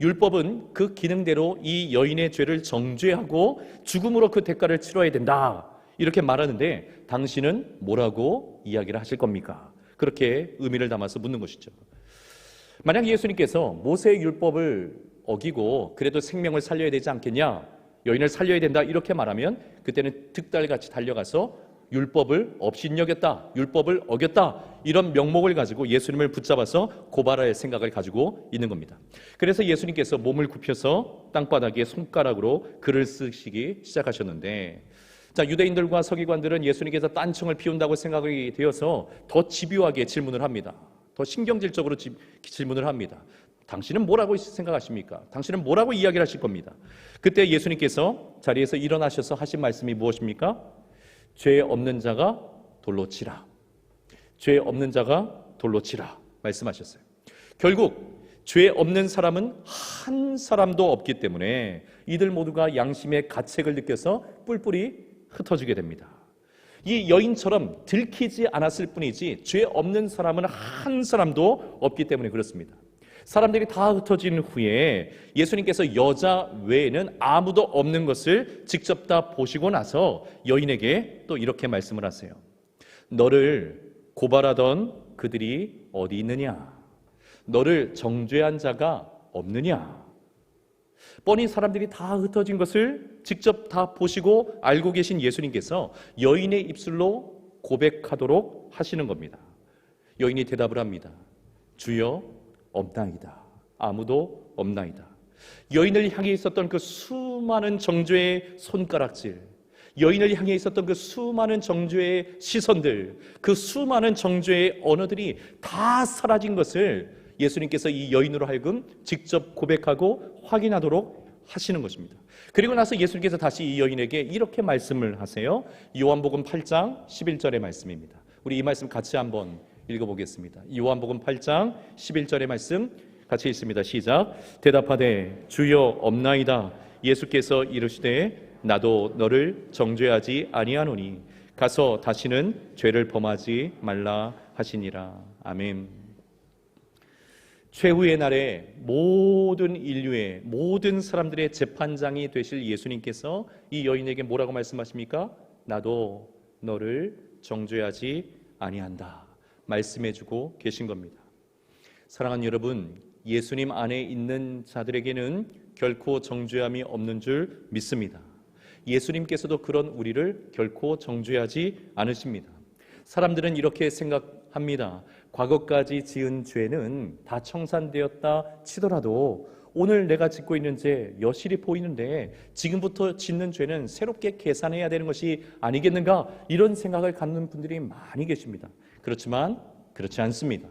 율법은 그 기능대로 이 여인의 죄를 정죄하고 죽음으로 그 대가를 치러야 된다, 이렇게 말하는데 당신은 뭐라고 이야기를 하실 겁니까? 그렇게 의미를 담아서 묻는 것이죠. 만약 예수님께서 모세의 율법을 어기고 그래도 생명을 살려야 되지 않겠냐, 여인을 살려야 된다, 이렇게 말하면 그때는 득달같이 달려가서 율법을 업신여겼다, 율법을 어겼다, 이런 명목을 가지고 예수님을 붙잡아서 고발할 생각을 가지고 있는 겁니다. 그래서 예수님께서 몸을 굽혀서 땅바닥에 손가락으로 글을 쓰시기 시작하셨는데, 자, 유대인들과 서기관들은 예수님께서 딴청을 피운다고 생각이 되어서 더 집요하게 질문을 합니다. 더 신경질적으로 질문을 합니다. 당신은 뭐라고 생각하십니까? 당신은 뭐라고 이야기를 하실 겁니다. 그때 예수님께서 자리에서 일어나셔서 하신 말씀이 무엇입니까? 죄 없는 자가 돌로 치라. 죄 없는 자가 돌로 치라 말씀하셨어요. 결국 죄 없는 사람은 한 사람도 없기 때문에 이들 모두가 양심의 가책을 느껴서 뿔뿔이 흩어지게 됩니다. 이 여인처럼 들키지 않았을 뿐이지 죄 없는 사람은 한 사람도 없기 때문에 그렇습니다. 사람들이 다 흩어진 후에 예수님께서 여자 외에는 아무도 없는 것을 직접 다 보시고 나서 여인에게 또 이렇게 말씀을 하세요. 너를 고발하던 그들이 어디 있느냐? 너를 정죄한 자가 없느냐? 뻔히 사람들이 다 흩어진 것을 직접 다 보시고 알고 계신 예수님께서 여인의 입술로 고백하도록 하시는 겁니다. 여인이 대답을 합니다. 주여, 없나이다. 아무도 없나이다. 여인을 향해 있었던 그 수많은 정죄의 손가락질, 여인을 향해 있었던 그 수많은 정죄의 시선들, 그 수많은 정죄의 언어들이 다 사라진 것을 예수님께서 이 여인으로 하여금 직접 고백하고 확인하도록 하시는 것입니다. 그리고 나서 예수님께서 다시 이 여인에게 이렇게 말씀을 하세요. 요한복음 8장 11절의 말씀입니다. 우리 이 말씀 같이 한번 읽어보겠습니다. 요한복음 8장 11절의 말씀 같이 읽습니다. 시작. 대답하되 주여 없나이다. 예수께서 이르시되 나도 너를 정죄하지 아니하노니 가서 다시는 죄를 범하지 말라 하시니라. 아멘. 최후의 날에 모든 인류의 모든 사람들의 재판장이 되실 예수님께서 이 여인에게 뭐라고 말씀하십니까? 나도 너를 정죄하지 아니한다 말씀해주고 계신 겁니다. 사랑하는 여러분, 예수님 안에 있는 자들에게는 결코 정죄함이 없는 줄 믿습니다. 예수님께서도 그런 우리를 결코 정죄하지 않으십니다. 사람들은 이렇게 생각합니다. 과거까지 지은 죄는 다 청산되었다 치더라도 오늘 내가 짓고 있는 죄 여실히 보이는데 지금부터 짓는 죄는 새롭게 계산해야 되는 것이 아니겠는가, 이런 생각을 갖는 분들이 많이 계십니다. 그렇지만 그렇지 않습니다.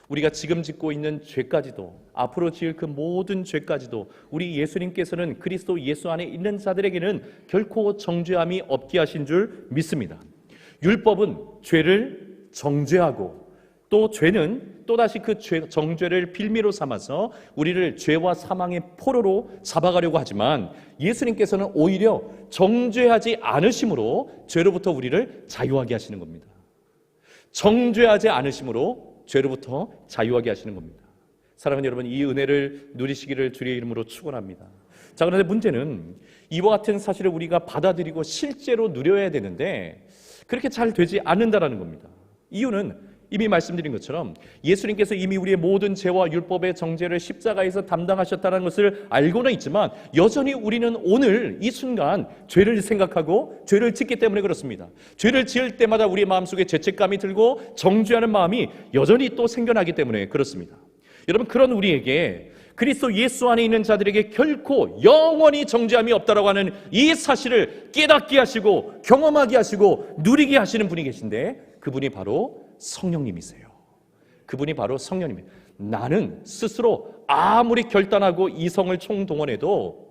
우리가 지금 짓고 있는 죄까지도 앞으로 지을 그 모든 죄까지도 우리 예수님께서는 그리스도 예수 안에 있는 자들에게는 결코 정죄함이 없게 하신 줄 믿습니다. 율법은 죄를 정죄하고 또 죄는 또다시 그 정죄를 빌미로 삼아서 우리를 죄와 사망의 포로로 잡아가려고 하지만 예수님께서는 오히려 정죄하지 않으심으로 죄로부터 우리를 자유하게 하시는 겁니다. 정죄하지 않으심으로 죄로부터 자유하게 하시는 겁니다. 사랑하는 여러분, 이 은혜를 누리시기를 주의 이름으로 축원합니다. 자, 그런데 문제는 이와 같은 사실을 우리가 받아들이고 실제로 누려야 되는데 그렇게 잘 되지 않는다라는 겁니다. 이유는 이미 말씀드린 것처럼 예수님께서 이미 우리의 모든 죄와 율법의 정죄를 십자가에서 담당하셨다는 것을 알고는 있지만 여전히 우리는 오늘 이 순간 죄를 생각하고 죄를 짓기 때문에 그렇습니다. 죄를 지을 때마다 우리의 마음속에 죄책감이 들고 정죄하는 마음이 여전히 또 생겨나기 때문에 그렇습니다. 여러분, 그런 우리에게 그리스도 예수 안에 있는 자들에게 결코 영원히 정죄함이 없다라고 하는 이 사실을 깨닫게 하시고 경험하게 하시고 누리게 하시는 분이 계신데 그분이 바로 성령님이세요. 그분이 바로 성령님이에요. 나는 스스로 아무리 결단하고 이성을 총동원해도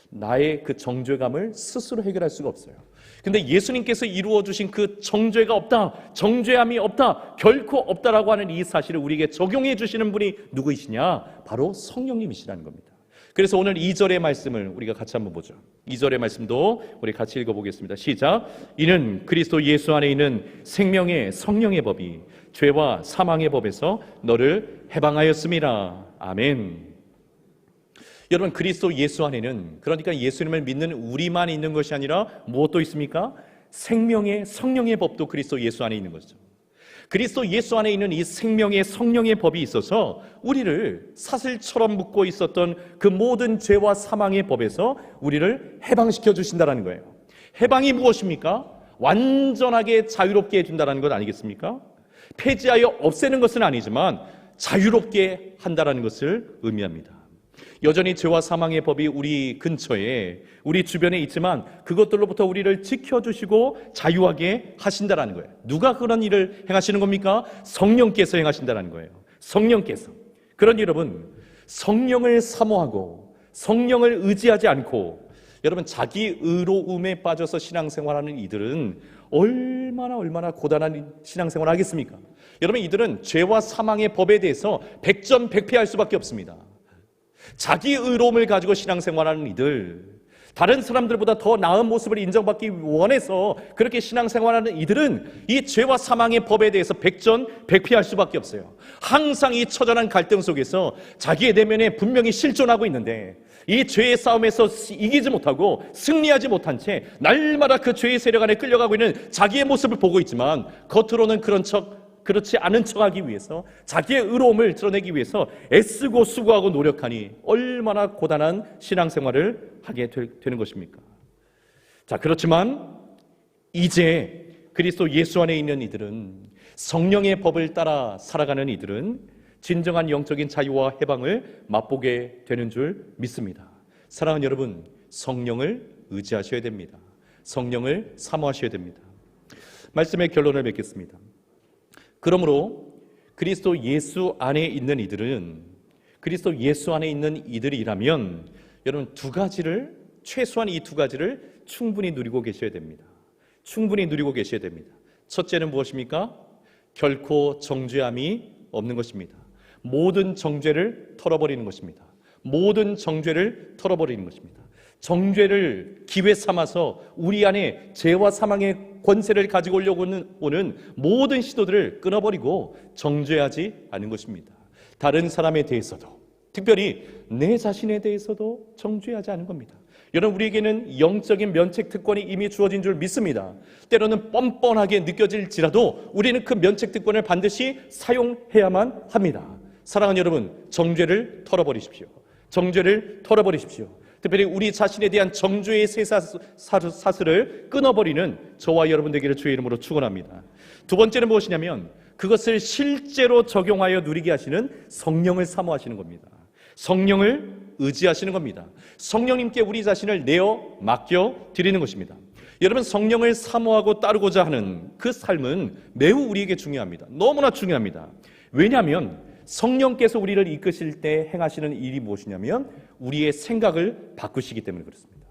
나의 그 정죄감을 스스로 해결할 수가 없어요. 근데 예수님께서 이루어 주신 그 정죄가 없다, 정죄함이 없다, 결코 없다라고 하는 이 사실을 우리에게 적용해 주시는 분이 누구이시냐? 바로 성령님이시라는 겁니다. 그래서 오늘 2절의 말씀을 우리가 같이 한번 보죠. 2절의 말씀도 우리 같이 읽어보겠습니다. 시작. 이는 그리스도 예수 안에 있는 생명의 성령의 법이 죄와 사망의 법에서 너를 해방하였음이라. 아멘. 여러분, 그리스도 예수 안에는, 그러니까 예수님을 믿는 우리만 있는 것이 아니라 무엇도 있습니까? 생명의 성령의 법도 그리스도 예수 안에 있는 것이죠. 그리스도 예수 안에 있는 이 생명의 성령의 법이 있어서 우리를 사슬처럼 묶고 있었던 그 모든 죄와 사망의 법에서 우리를 해방시켜 주신다는 거예요. 해방이 무엇입니까? 완전하게 자유롭게 해준다는 것 아니겠습니까? 폐지하여 없애는 것은 아니지만 자유롭게 한다는 것을 의미합니다. 여전히 죄와 사망의 법이 우리 근처에, 우리 주변에 있지만 그것들로부터 우리를 지켜주시고 자유하게 하신다는 거예요. 누가 그런 일을 행하시는 겁니까? 성령께서 행하신다는 거예요. 성령께서. 그런 여러분, 성령을 사모하고 성령을 의지하지 않고 여러분 자기 의로움에 빠져서 신앙생활하는 이들은 얼마나 고단한 신앙생활을 하겠습니까? 여러분, 이들은 죄와 사망의 법에 대해서 백전백패할 수밖에 없습니다. 자기 의로움을 가지고 신앙생활하는 이들, 다른 사람들보다 더 나은 모습을 인정받기 원해서 그렇게 신앙생활하는 이들은 이 죄와 사망의 법에 대해서 백전백패할 수밖에 없어요. 항상 이 처절한 갈등 속에서 자기의 내면에 분명히 실존하고 있는데 이 죄의 싸움에서 이기지 못하고 승리하지 못한 채 날마다 그 죄의 세력 안에 끌려가고 있는 자기의 모습을 보고 있지만 겉으로는 그렇지 않은 척하기 위해서 자기의 의로움을 드러내기 위해서 애쓰고 수고하고 노력하니 얼마나 고단한 신앙생활을 하게 되는 것입니까? 자, 그렇지만 이제 그리스도 예수 안에 있는 이들은, 성령의 법을 따라 살아가는 이들은 진정한 영적인 자유와 해방을 맛보게 되는 줄 믿습니다. 사랑하는 여러분, 성령을 의지하셔야 됩니다. 성령을 사모하셔야 됩니다. 말씀의 결론을 맺겠습니다. 그러므로 그리스도 예수 안에 있는 이들은, 그리스도 예수 안에 있는 이들이라면 여러분 최소한 이 두 가지를 충분히 누리고 계셔야 됩니다. 충분히 누리고 계셔야 됩니다. 첫째는 무엇입니까? 결코 정죄함이 없는 것입니다. 모든 정죄를 털어버리는 것입니다. 모든 정죄를 털어버리는 것입니다. 정죄를 기회 삼아서 우리 안에 죄와 사망의 권세를 가지고 오려고 오는 모든 시도들을 끊어버리고 정죄하지 않은 것입니다. 다른 사람에 대해서도, 특별히 내 자신에 대해서도 정죄하지 않은 겁니다. 여러분, 우리에게는 영적인 면책 특권이 이미 주어진 줄 믿습니다. 때로는 뻔뻔하게 느껴질지라도 우리는 그 면책 특권을 반드시 사용해야만 합니다. 사랑하는 여러분, 정죄를 털어버리십시오. 정죄를 털어버리십시오. 특별히 우리 자신에 대한 정죄의 쇠사슬을 끊어버리는 저와 여러분 되기를 주의 이름으로 축원합니다. 두 번째는 무엇이냐면 그것을 실제로 적용하여 누리게 하시는 성령을 사모하시는 겁니다. 성령을 의지하시는 겁니다. 성령님께 우리 자신을 내어 맡겨 드리는 것입니다. 여러분, 성령을 사모하고 따르고자 하는 그 삶은 매우 우리에게 중요합니다. 너무나 중요합니다. 왜냐하면 성령께서 우리를 이끄실 때 행하시는 일이 무엇이냐면 우리의 생각을 바꾸시기 때문에 그렇습니다.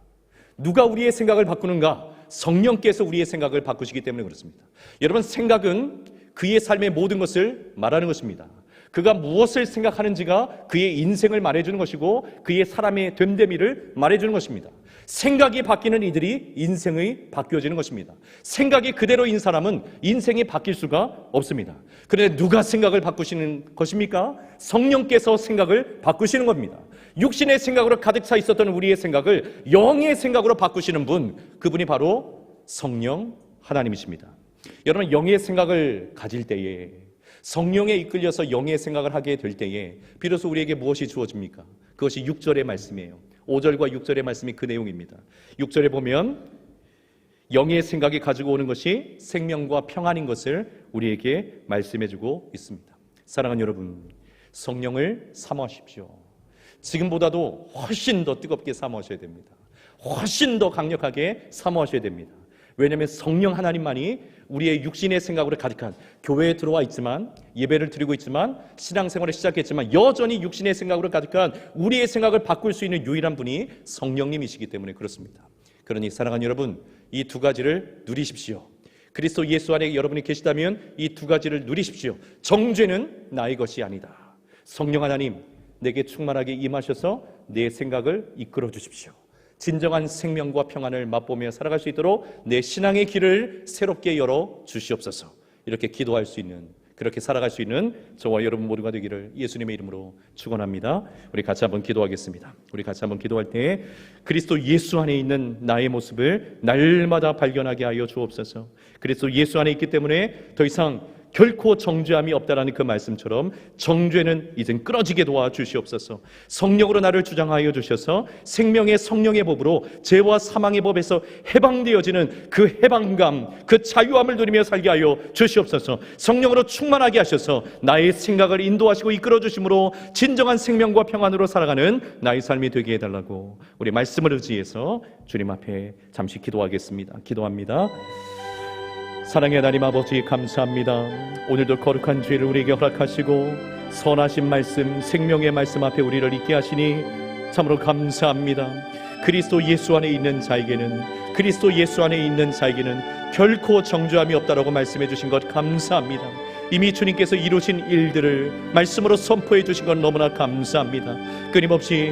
누가 우리의 생각을 바꾸는가? 성령께서 우리의 생각을 바꾸시기 때문에 그렇습니다. 여러분, 생각은 그의 삶의 모든 것을 말하는 것입니다. 그가 무엇을 생각하는지가 그의 인생을 말해주는 것이고 그의 사람의 됨됨이를 말해주는 것입니다. 생각이 바뀌는 이들이 인생이 바뀌어지는 것입니다. 생각이 그대로인 사람은 인생이 바뀔 수가 없습니다. 그런데 누가 생각을 바꾸시는 것입니까? 성령께서 생각을 바꾸시는 겁니다. 육신의 생각으로 가득 차 있었던 우리의 생각을 영의 생각으로 바꾸시는 분, 그분이 바로 성령 하나님이십니다. 여러분, 영의 생각을 가질 때에, 성령에 이끌려서 영의 생각을 하게 될 때에 비로소 우리에게 무엇이 주어집니까? 그것이 6절의 말씀이에요. 5절과 6절의 말씀이 그 내용입니다. 6절에 보면 영의 생각이 가지고 오는 것이 생명과 평안인 것을 우리에게 말씀해주고 있습니다. 사랑하는 여러분, 성령을 사모하십시오. 지금보다도 훨씬 더 뜨겁게 사모하셔야 됩니다. 훨씬 더 강력하게 사모하셔야 됩니다. 왜냐하면 성령 하나님만이 우리의 육신의 생각으로 가득한, 교회에 들어와 있지만, 예배를 드리고 있지만, 신앙생활을 시작했지만 여전히 육신의 생각으로 가득한 우리의 생각을 바꿀 수 있는 유일한 분이 성령님이시기 때문에 그렇습니다. 그러니 사랑하는 여러분, 이 두 가지를 누리십시오. 그리스도 예수 안에 여러분이 계시다면 이 두 가지를 누리십시오. 정죄는 나의 것이 아니다. 성령 하나님, 내게 충만하게 임하셔서 내 생각을 이끌어 주십시오. 진정한 생명과 평안을 맛보며 살아갈 수 있도록 내 신앙의 길을 새롭게 열어 주시옵소서. 이렇게 기도할 수 있는, 그렇게 살아갈 수 있는 저와 여러분 모두가 되기를 예수님의 이름으로 축원합니다. 우리 같이 한번 기도하겠습니다. 우리 같이 한번 기도할 때 그리스도 예수 안에 있는 나의 모습을 날마다 발견하게 하여 주옵소서. 그리스도 예수 안에 있기 때문에 더 이상 결코 정죄함이 없다라는 그 말씀처럼 정죄는 이젠 끊어지게 도와주시옵소서. 성령으로 나를 주장하여 주셔서 생명의 성령의 법으로 죄와 사망의 법에서 해방되어지는 그 해방감, 그 자유함을 누리며 살게 하여 주시옵소서. 성령으로 충만하게 하셔서 나의 생각을 인도하시고 이끌어 주심으로 진정한 생명과 평안으로 살아가는 나의 삶이 되게 해달라고 우리 말씀을 의지해서 주님 앞에 잠시 기도하겠습니다. 기도합니다. 사랑의 하나님 아버지, 감사합니다. 오늘도 거룩한 죄를 우리에게 허락하시고 선하신 말씀, 생명의 말씀 앞에 우리를 있게 하시니 참으로 감사합니다. 그리스도 예수 안에 있는 자에게는, 그리스도 예수 안에 있는 자에게는 결코 정죄함이 없다라고 말씀해 주신 것 감사합니다. 이미 주님께서 이루신 일들을 말씀으로 선포해 주신 것 너무나 감사합니다. 끊임없이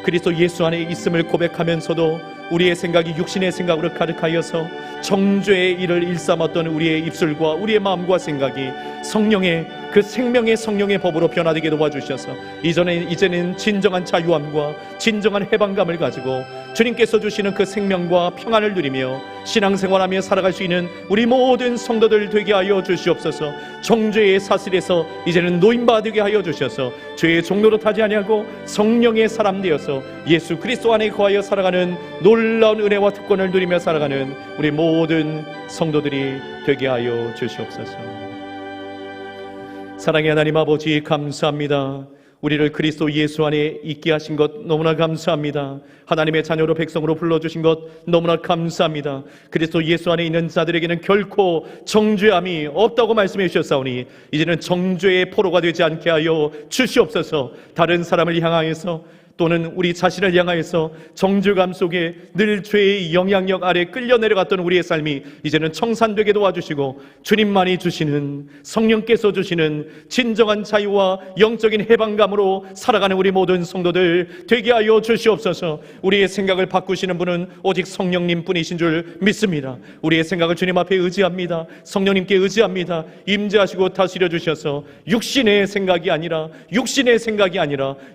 그리스도 예수 안에 있음을 고백하면서도 우리의 생각이 육신의 생각으로 가득하여서 정죄의 일을 일삼았던 우리의 입술과 우리의 마음과 생각이 성령의 그 생명의 성령의 법으로 변화되게 도와주셔서 이제는 진정한 자유함과 진정한 해방감을 가지고 주님께서 주시는 그 생명과 평안을 누리며 신앙생활하며 살아갈 수 있는 우리 모든 성도들 되게 하여 주시옵소서. 정죄의 사슬에서 이제는 노임받게 하여 주셔서 죄의 종로로 타지 아니하고 성령의 사람 되어서 예수 그리스도 안에 거하여 살아가는 놀라운 은혜와 특권을 누리며 살아가는 우리 모든 성도들이 되게 하여 주시옵소서. 사랑의 하나님 아버지, 감사합니다. 우리를 그리스도 예수 안에 있게 하신 것 너무나 감사합니다. 하나님의 자녀로 백성으로 불러주신 것 너무나 감사합니다. 그리스도 예수 안에 있는 자들에게는 결코 정죄함이 없다고 말씀해 주셨사오니 이제는 정죄의 포로가 되지 않게 하여 주시옵소서. 다른 사람을 향하여서 또는 우리 자신을 향하여서 정죄감 속에 늘 죄의 영향력 아래 끌려 내려갔던 우리의 삶이 이제는 청산되게 도와주시고 주님만이 주시는, 성령께서 주시는 진정한 자유와 영적인 해방감으로 살아가는 우리 모든 성도들 되게 하여 주시옵소서. 우리의 생각을 바꾸시는 분은 오직 성령님 뿐이신 줄 믿습니다. 우리의 생각을 주님 앞에 의지합니다. 성령님께 의지합니다. 임재하시고 다스려 주셔서 육신의 생각이 아니라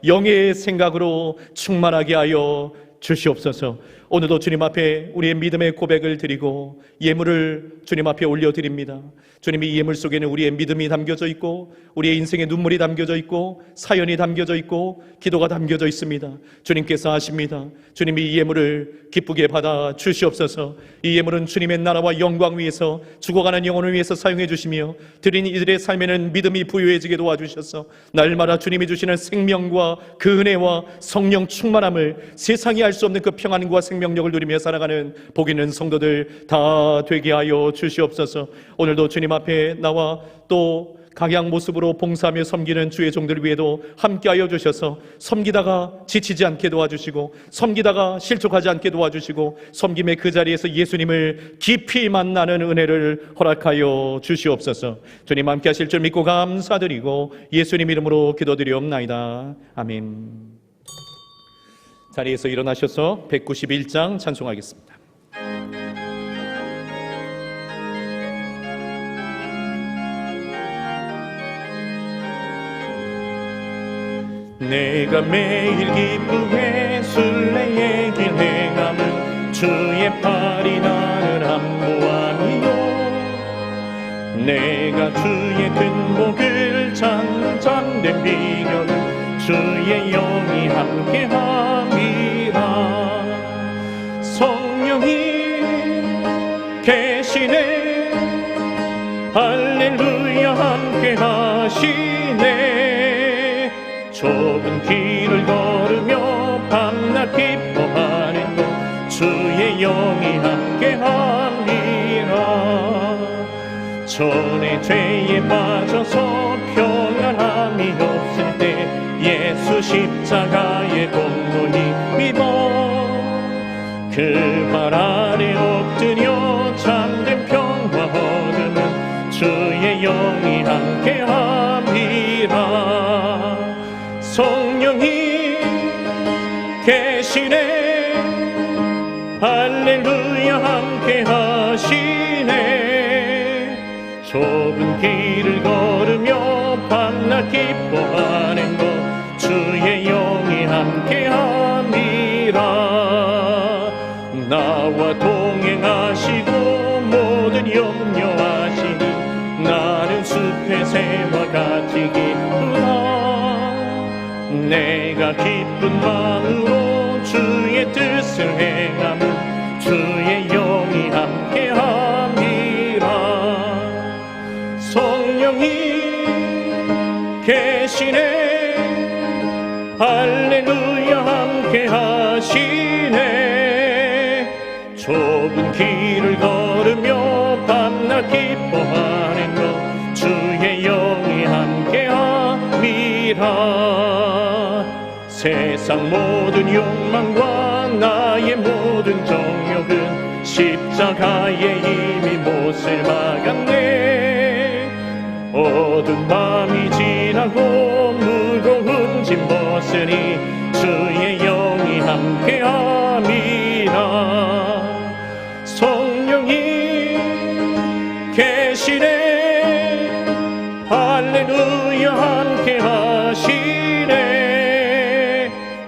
영의 생각으로 충만하게 하여 주시옵소서. 오늘도 주님 앞에 우리의 믿음의 고백을 드리고 예물을 주님 앞에 올려드립니다. 주님이 이 예물 속에는 우리의 믿음이 담겨져 있고 우리의 인생의 눈물이 담겨져 있고 사연이 담겨져 있고 기도가 담겨져 있습니다. 주님께서 하십니다. 주님이 이 예물을 기쁘게 받아 주시옵소서. 이 예물은 주님의 나라와 영광 위해서 죽어가는 영혼을 위해서 사용해 주시며 드린 이들의 삶에는 믿음이 부유해지게 도와주셔서 날마다 주님이 주시는 생명과 그 은혜와 성령 충만함을 세상이 알 수 없는 그 평안과 생명력을 누리며 살아가는 복 있는 성도들 다 되게 하여 주시옵소서. 오늘도 주님 앞에 나와 또 각양 모습으로 봉사하며 섬기는 주의 종들 위에도 함께하여 주셔서 섬기다가 지치지 않게 도와주시고 섬기다가 실족하지 않게 도와주시고 섬김의 그 자리에서 예수님을 깊이 만나는 은혜를 허락하여 주시옵소서. 주님 함께 하실 줄 믿고 감사드리고 예수님 이름으로 기도드리옵나이다. 아멘. 자리에서 일어나셔서 191장 찬송하겠습니다. 내가 매일 기쁘게 순례의 길 행함은 주의 팔이 나를 안보하니요. 내가 주의 든 복을 찾는 참된 비결은 주의 영이 함께함이라. 성령이 계시네 할렐루야 함께하시네. 좁은 길을 걸으며 밤낮 기뻐하는 것 주의 영이 함께함이라. 전에 죄에 빠져서 평안함이 없을 때 예수 십자가의 공로히 믿어 그 발 아래 엎드려 참된 평화 얻으면 주의 영이 함께함이라. 성령이 계시네 할렐루야 함께하시네. 좁은 길을 걸으며 밤낮 기뻐하는 것 주의 영이 함께함이라. 나와 동행하시고 모든 염려하시니 나는 숲의 새와 같이 기쁘다. 내가 기쁜 마음으로 주의 뜻을 행하면 주의 영이 함께함이라. 성령이 계시네 할렐루야 함께하시네. 좁은 길을 걸으며 밤낮 기뻐하는 것 주의 영이 함께함이라. 세상 모든 욕망과 나의 모든 정욕은 십자가에 이미 못을 박았네. 어두운 밤이 지나고 무거운 짐 벗으니 주의 영이 함께함이라. 성령이 계시네 할렐루야 함께하시네.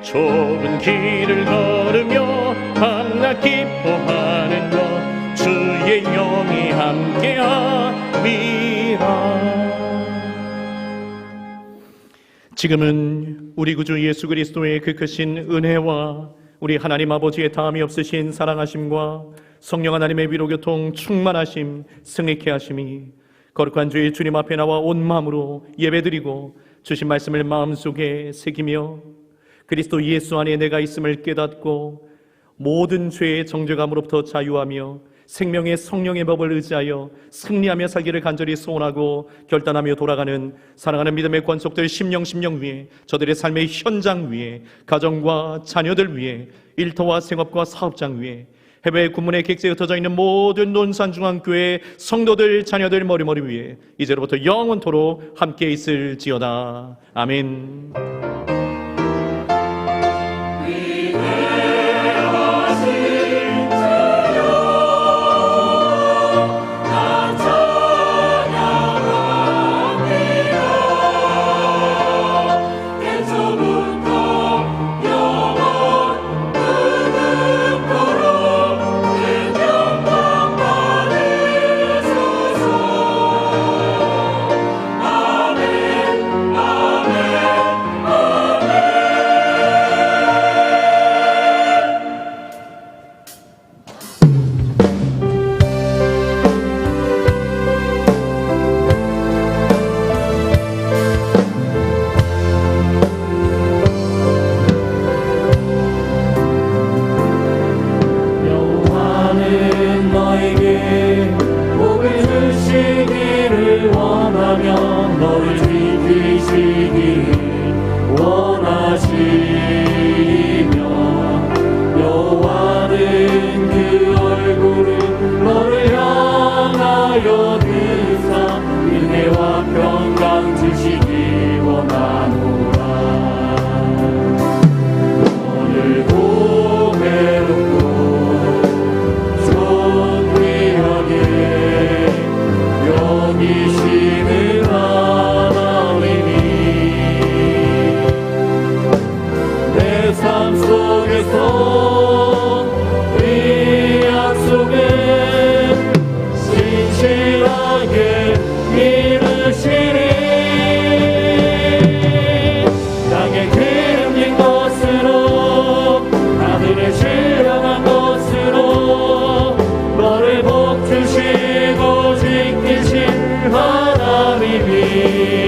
좁은 길을 걸으며 밤낮 기뻐하는 것 주의 영이 함께함이라. 지금은 우리 구주 예수 그리스도의 그 크신 은혜와 우리 하나님 아버지의 다함이 없으신 사랑하심과 성령 하나님의 위로교통 충만하심 승리케 하심이 거룩한 주의 주님 앞에 나와 온 마음으로 예배드리고 주신 말씀을 마음속에 새기며 그리스도 예수 안에 내가 있음을 깨닫고 모든 죄의 정죄감으로부터 자유하며 생명의 성령의 법을 의지하여 승리하며 살기를 간절히 소원하고 결단하며 돌아가는 사랑하는 믿음의 권속들 심령 위에 저들의 삶의 현장 위에 가정과 자녀들 위에 일터와 생업과 사업장 위에 해외 군문의 객지에 흩어져 있는 모든 논산중앙교회 성도들 자녀들 머리머리 위에 이제로부터 영원토록 함께 있을지어다. 아멘. 복을 주시기를 원하며 너를 지키시길 원하시며 여호와는 그 얼굴을 너를 향하여 드사 은혜와 평강 주시길 원하노라. 너를 보배롭고 존귀하게 여기시는 하나님이 내 삶 속에서 이 약속을 신실하게 이루시리. 땅에 기름진 것으로 하늘에 실령한 것으로 너를 복 주시고 지키신 하나님이